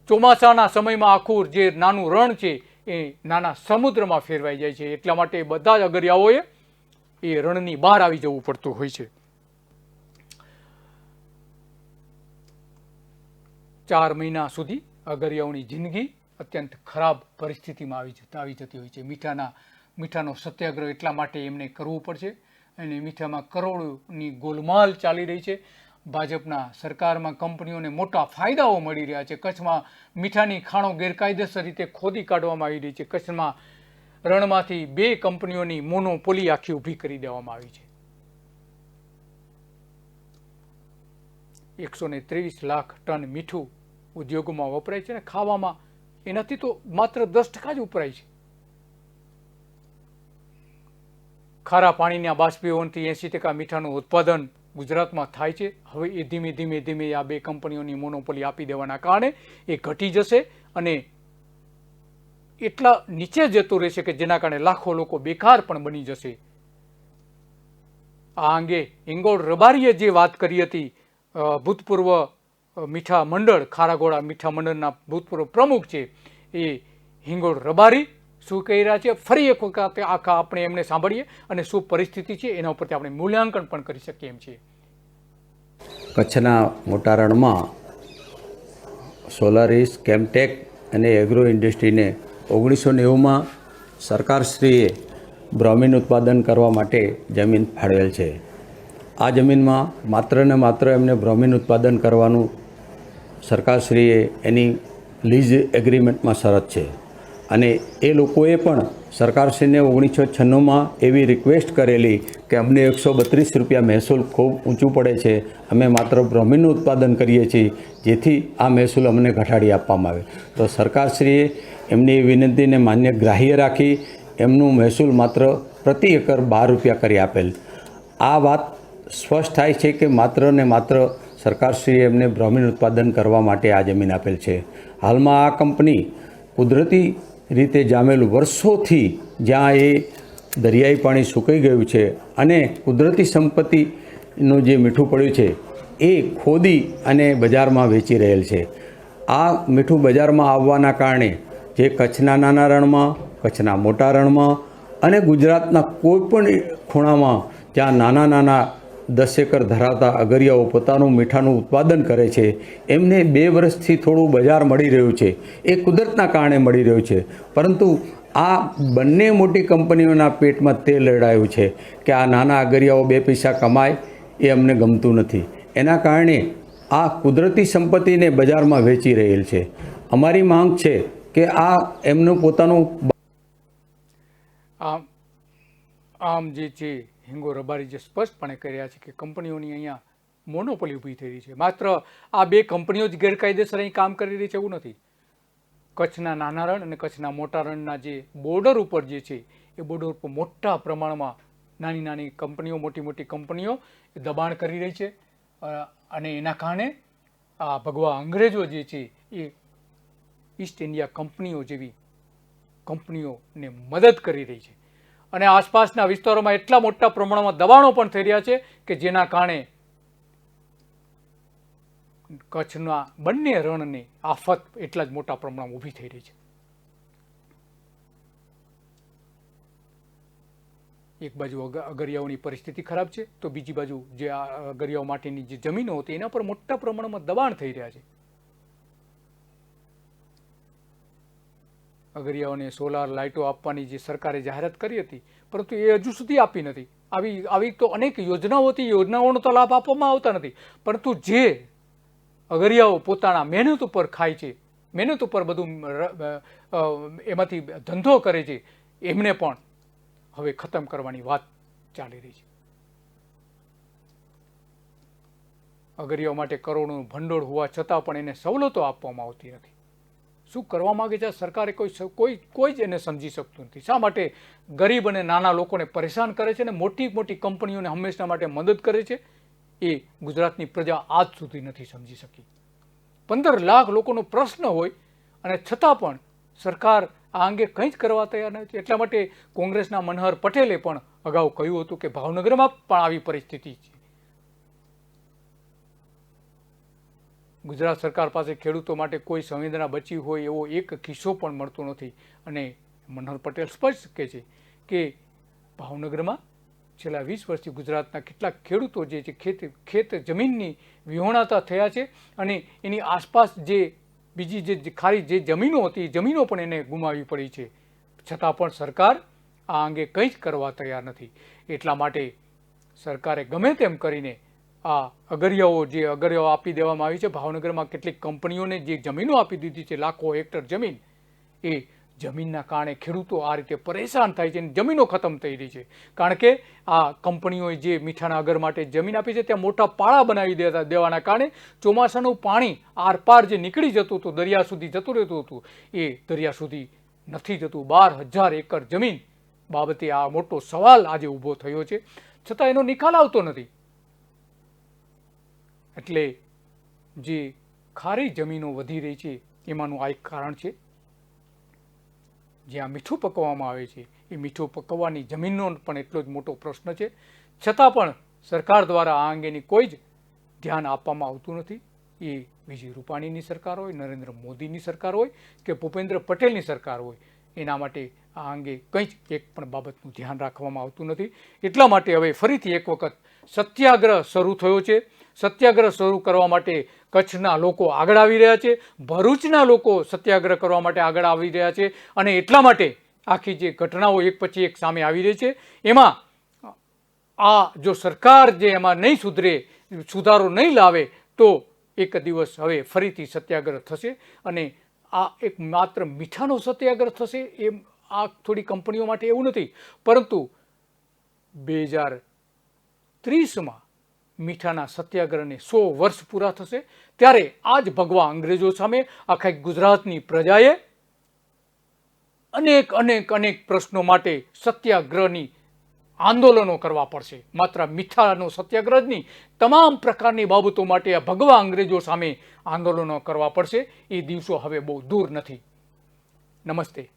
ચોમાસાના સમયમાં આખું જે નાનું રણ છે એ નાના સમુદ્રમાં ફેરવાઈ જાય છે. એટલા માટે બધા જ અગરિયાઓએ એ રણની બહાર આવી જવું પડતું હોય છે. 4 મહિના સુધી અગરિયાઓની જિંદગી અત્યંત ખરાબ પરિસ્થિતિમાં આવી જતી હોય છે. મીઠાનો સત્યાગ્રહ એટલા માટે એમને કરવું પડશે અને મીઠામાં કરોડોની ગોલમાલ ચાલી રહી છે. ભાજપના સરકારમાં કંપનીઓને મોટા ફાયદાઓ મળી રહ્યા છે. કચ્છમાં મીઠાની ખાણો ગેરકાયદેસર રીતે ખોદી કાઢવામાં આવી રહી છે. કચ્છમાં રણમાંથી 2 કંપનીઓની મોનોપોલી આખી ઊભી કરી દેવામાં આવી છે. 123 લાખ ટન મીઠું ઉદ્યોગોમાં વપરાય છે અને ખાવામાં એનાથી તો માત્ર 10% જ વપરાય છે. ખારા પાણીના બાષ્પીભવનથી 80% મીઠાનું ઉત્પાદન ગુજરાતમાં થાય છે. હવે એ ધીમે ધીમે આ 2 કંપનીઓની મોનોપોલી આપી દેવાના કારણે એ ઘટી જશે અને એટલા નીચે જતું રહેશે કે જેના કારણે લાખો લોકો બેકાર પણ બની જશે. આ અંગે હિંગોળ રબારીએ જે વાત કરી હતી, ભૂતપૂર્વ મીઠા મંડળ, ખારાગોળા મીઠા મંડળના ભૂતપૂર્વ પ્રમુખ છે, એ હિંગોળ રબારી શું કહી રહ્યા છે, ફરી એક વખત આખા આપણે એમને સાંભળીએ અને શું પરિસ્થિતિ છે એના ઉપરથી આપણે મૂલ્યાંકન પણ કરી શકીએ એમ છીએ. કચ્છના મોટા રણમાં સોલારીસ, કેમટેક અને એગ્રો ઇન્ડસ્ટ્રીને 1990માં સરકારશ્રીએ બ્રોમિન ઉત્પાદન કરવા માટે જમીન ફાળવેલ છે. આ જમીનમાં માત્ર ને માત્ર એમને બ્રોમિન ઉત્પાદન કરવાનું સરકારશ્રીએ એની લીઝ એગ્રીમેન્ટમાં શરત છે અને એ લોકોએ પણ સરકારશ્રીને 1996માં એવી રિક્વેસ્ટ કરેલી કે અમને 132 રૂપિયા મહેસૂલ ખૂબ ઊંચું પડે છે, અમે માત્ર બ્રોમિનનું ઉત્પાદન કરીએ છીએ, જેથી આ મહેસૂલ અમને ઘટાડી આપવામાં આવે. તો સરકારશ્રીએ એમની વિનંતીને માન્ય ગ્રાહ્ય રાખી એમનું મહેસૂલ માત્ર પ્રતિ એકર 12 રૂપિયા કરી આપેલ. આ વાત સ્પષ્ટ થાય છે કે માત્ર ને માત્ર સરકારશ્રીએ એમને બ્રોમિન ઉત્પાદન કરવા માટે આ જમીન આપેલ છે. હાલમાં આ કંપની કુદરતી રીતે જામેલું વર્ષોથી જ્યાં એ દરિયાઈ પાણી સુકાઈ ગયું છે અને કુદરતી સંપત્તિનું જે મીઠું પડ્યું છે એ ખોદી અને બજારમાં વેચી રહેલ છે. આ મીઠું બજારમાં આવવાના કારણે જે કચ્છના નાના રણમાં, કચ્છના મોટા રણમાં અને ગુજરાતના કોઈ પણ ખૂણામાં જ્યાં નાના 10 એકર ધરાવતા અગરિયાઓ પોતાનું મીઠાનું ઉત્પાદન કરે છે, એમને 2 વર્ષથી થોડું બજાર મળી રહ્યું છે. એ કુદરતના કારણે મળી રહ્યું છે. પરંતુ આ બંને મોટી કંપનીઓના પેટમાં તેલ રેડાયું છે કે આ નાના અગરિયાઓ 2 પૈસા કમાય, એ અમને ગમતું નથી. એના કારણે આ કુદરતી સંપત્તિને બજારમાં વેચી રહેલ છે. અમારી માંગ છે કે આ એમનું પોતાનું આમ જે છે હિંગો રબારી જે સ્પષ્ટપણે કહી રહ્યા છે કે કંપનીઓની અહીંયા મોનોપોલી ઊભી થઈ રહી છે. માત્ર આ 2 કંપનીઓ જ ગેરકાયદેસર અહીં કામ કરી રહી છે એવું નથી. કચ્છના નાના રણ અને કચ્છના મોટા રણના જે બોર્ડર ઉપર જે છે એ બોર્ડર ઉપર મોટા પ્રમાણમાં નાની નાની કંપનીઓ, મોટી મોટી કંપનીઓ દબાણ કરી રહી છે અને એના કારણે આ ભગવા અંગ્રેજો જે છે એ ઈસ્ટ ઇન્ડિયા કંપનીઓ જેવી કંપનીઓને મદદ કરી રહી છે અને આસપાસના વિસ્તારોમાં એટલા મોટા પ્રમાણમાં દબાણો પણ થઈ રહ્યા છે કે જેના કારણે કચ્છના બંને રણની આફત એટલા જ મોટા પ્રમાણમાં ઊભી થઈ રહી છે. એક બાજુ અગરિયાઓની પરિસ્થિતિ ખરાબ છે તો બીજી બાજુ જે અગરિયાઓ માટેની જે જમીનો હતી એના પર મોટા પ્રમાણમાં દબાણ થઈ રહ્યા છે. અગરિયાઓને સોલાર લાઇટો આપવાની જે સરકારે જાહેરાત કરી હતી પરંતુ એ હજુ સુધી આપી નથી. આવી તો અનેક યોજનાઓ હતી, યોજનાઓનો તો લાભ આપવામાં આવતા નથી. પરંતુ જે અગરિયાઓ પોતાના મહેનત ઉપર ખાય છે, મહેનત ઉપર બધું એમાંથી ધંધો કરે છે, એમને પણ હવે ખતમ કરવાની વાત ચાલી રહી છે. અગરિયાઓ માટે કરોડોનું ભંડોળ હોવા છતાં પણ એને સવલતો આપવામાં આવતી નથી. શું કરવા માંગે છે સરકારે? કોઈ જ એને સમજી શકતું નથી. શા માટે ગરીબ અને નાના લોકોને પરેશાન કરે છે અને મોટી મોટી કંપનીઓને હંમેશા માટે મદદ કરે છે? એ ગુજરાતની પ્રજા આજ સુધી નથી સમજી શકી. 15 લાખ લોકોનો પ્રશ્ન હોય અને છતાં પણ સરકાર આ અંગે કંઈ જ કરવા તૈયાર નથી. એટલા માટે કોંગ્રેસના મનહર પટેલે પણ અગાઉ કહ્યું હતું કે ભાવનગરમાં પણ આવી પરિસ્થિતિ છે. ગુજરાત સરકાર પાસે ખેડૂતો માટે કોઈ સંવેદના બચી હોય એવો એક કિસ્સો પણ મળતો નથી અને મનહર પટેલ સ્પષ્ટ કહે છે કે ભાવનગરમાં છેલ્લા 20 વર્ષથી ગુજરાતના કેટલાક ખેડૂતો જે છે ખેત જમીનની વિહોણાતા થયા છે અને એની આસપાસ જે બીજી જે ખારી જે જમીનો હતી જમીનો પણ એને ગુમાવવી પડી છે. છતાં પણ સરકાર આ અંગે કંઈ જ કરવા તૈયાર નથી. એટલા માટે સરકારે ગમે તેમ કરીને આ અગરિયાઓ આપી દેવામાં આવી છે. ભાવનગરમાં કેટલીક કંપનીઓને જે જમીનો આપી દીધી છે, લાખો હેક્ટર જમીન, એ જમીનના કારણે ખેડૂતો આ રીતે પરેશાન થાય છે અને જમીનો ખતમ થઈ રહી છે. કારણ કે આ કંપનીઓએ જે મીઠાના અગર માટે જમીન આપી છે ત્યાં મોટા પાળા બનાવી દેવાના કારણે ચોમાસાનું પાણી આરપાર જે નીકળી જતું હતું, દરિયા સુધી જતું રહેતું હતું, એ દરિયા સુધી નથી જતું. 12,000 એકર જમીન બાબતે આ મોટો સવાલ આજે ઊભો થયો છે, છતાં એનો નિકાલ આવતો નથી. એટલે જે ખારી જમીનો વધી રહી છે એમાંનું આ એક કારણ છે. જ્યાં મીઠું પકવવામાં આવે છે એ મીઠું પકવવાની જમીનનો પણ એટલો જ મોટો પ્રશ્ન છે. છતાં પણ સરકાર દ્વારા આ અંગેની કોઈ જ ધ્યાન આપવામાં આવતું નથી. એ વિજય રૂપાણીની સરકાર હોય, નરેન્દ્ર મોદીની સરકાર હોય કે ભૂપેન્દ્ર પટેલની સરકાર હોય, એના માટે આ અંગે કંઈ જ એક પણ બાબતનું ધ્યાન રાખવામાં આવતું નથી. એટલા માટે હવે ફરીથી એક વખત સત્યાગ્રહ શરૂ થયો છે. સત્યાગ્રહ શરૂ કરવા માટે કચ્છના લોકો આગળ આવી રહ્યા છે, ભરૂચના લોકો સત્યાગ્રહ કરવા માટે આગળ આવી રહ્યા છે અને એટલા માટે આખી જે ઘટનાઓ એક પછી એક સામે આવી રહી છે એમાં આ જો સરકાર જે એમાં નહીં સુધરે, સુધારો નહીં લાવે તો એક દિવસ હવે ફરીથી સત્યાગ્રહ થશે અને આ એક માત્ર મીઠાનો સત્યાગ્રહ થશે એમ આ થોડી કંપનીઓ માટે એવું નથી, પરંતુ 2030માં મીઠાના સત્યાગ્રહને 100 વર્ષ પૂરા થશે ત્યારે આ જ ભગવા અંગ્રેજો સામે આખા ગુજરાતની પ્રજાએ અનેક પ્રશ્નો માટે સત્યાગ્રહની આંદોલનો કરવા પડશે. માત્ર મીઠાનો સત્યાગ્રહ જ નહીં, તમામ પ્રકારની બાબતો માટે આ ભગવા અંગ્રેજો સામે આંદોલનો કરવા પડશે. એ દિવસો હવે બહુ દૂર નથી. નમસ્તે.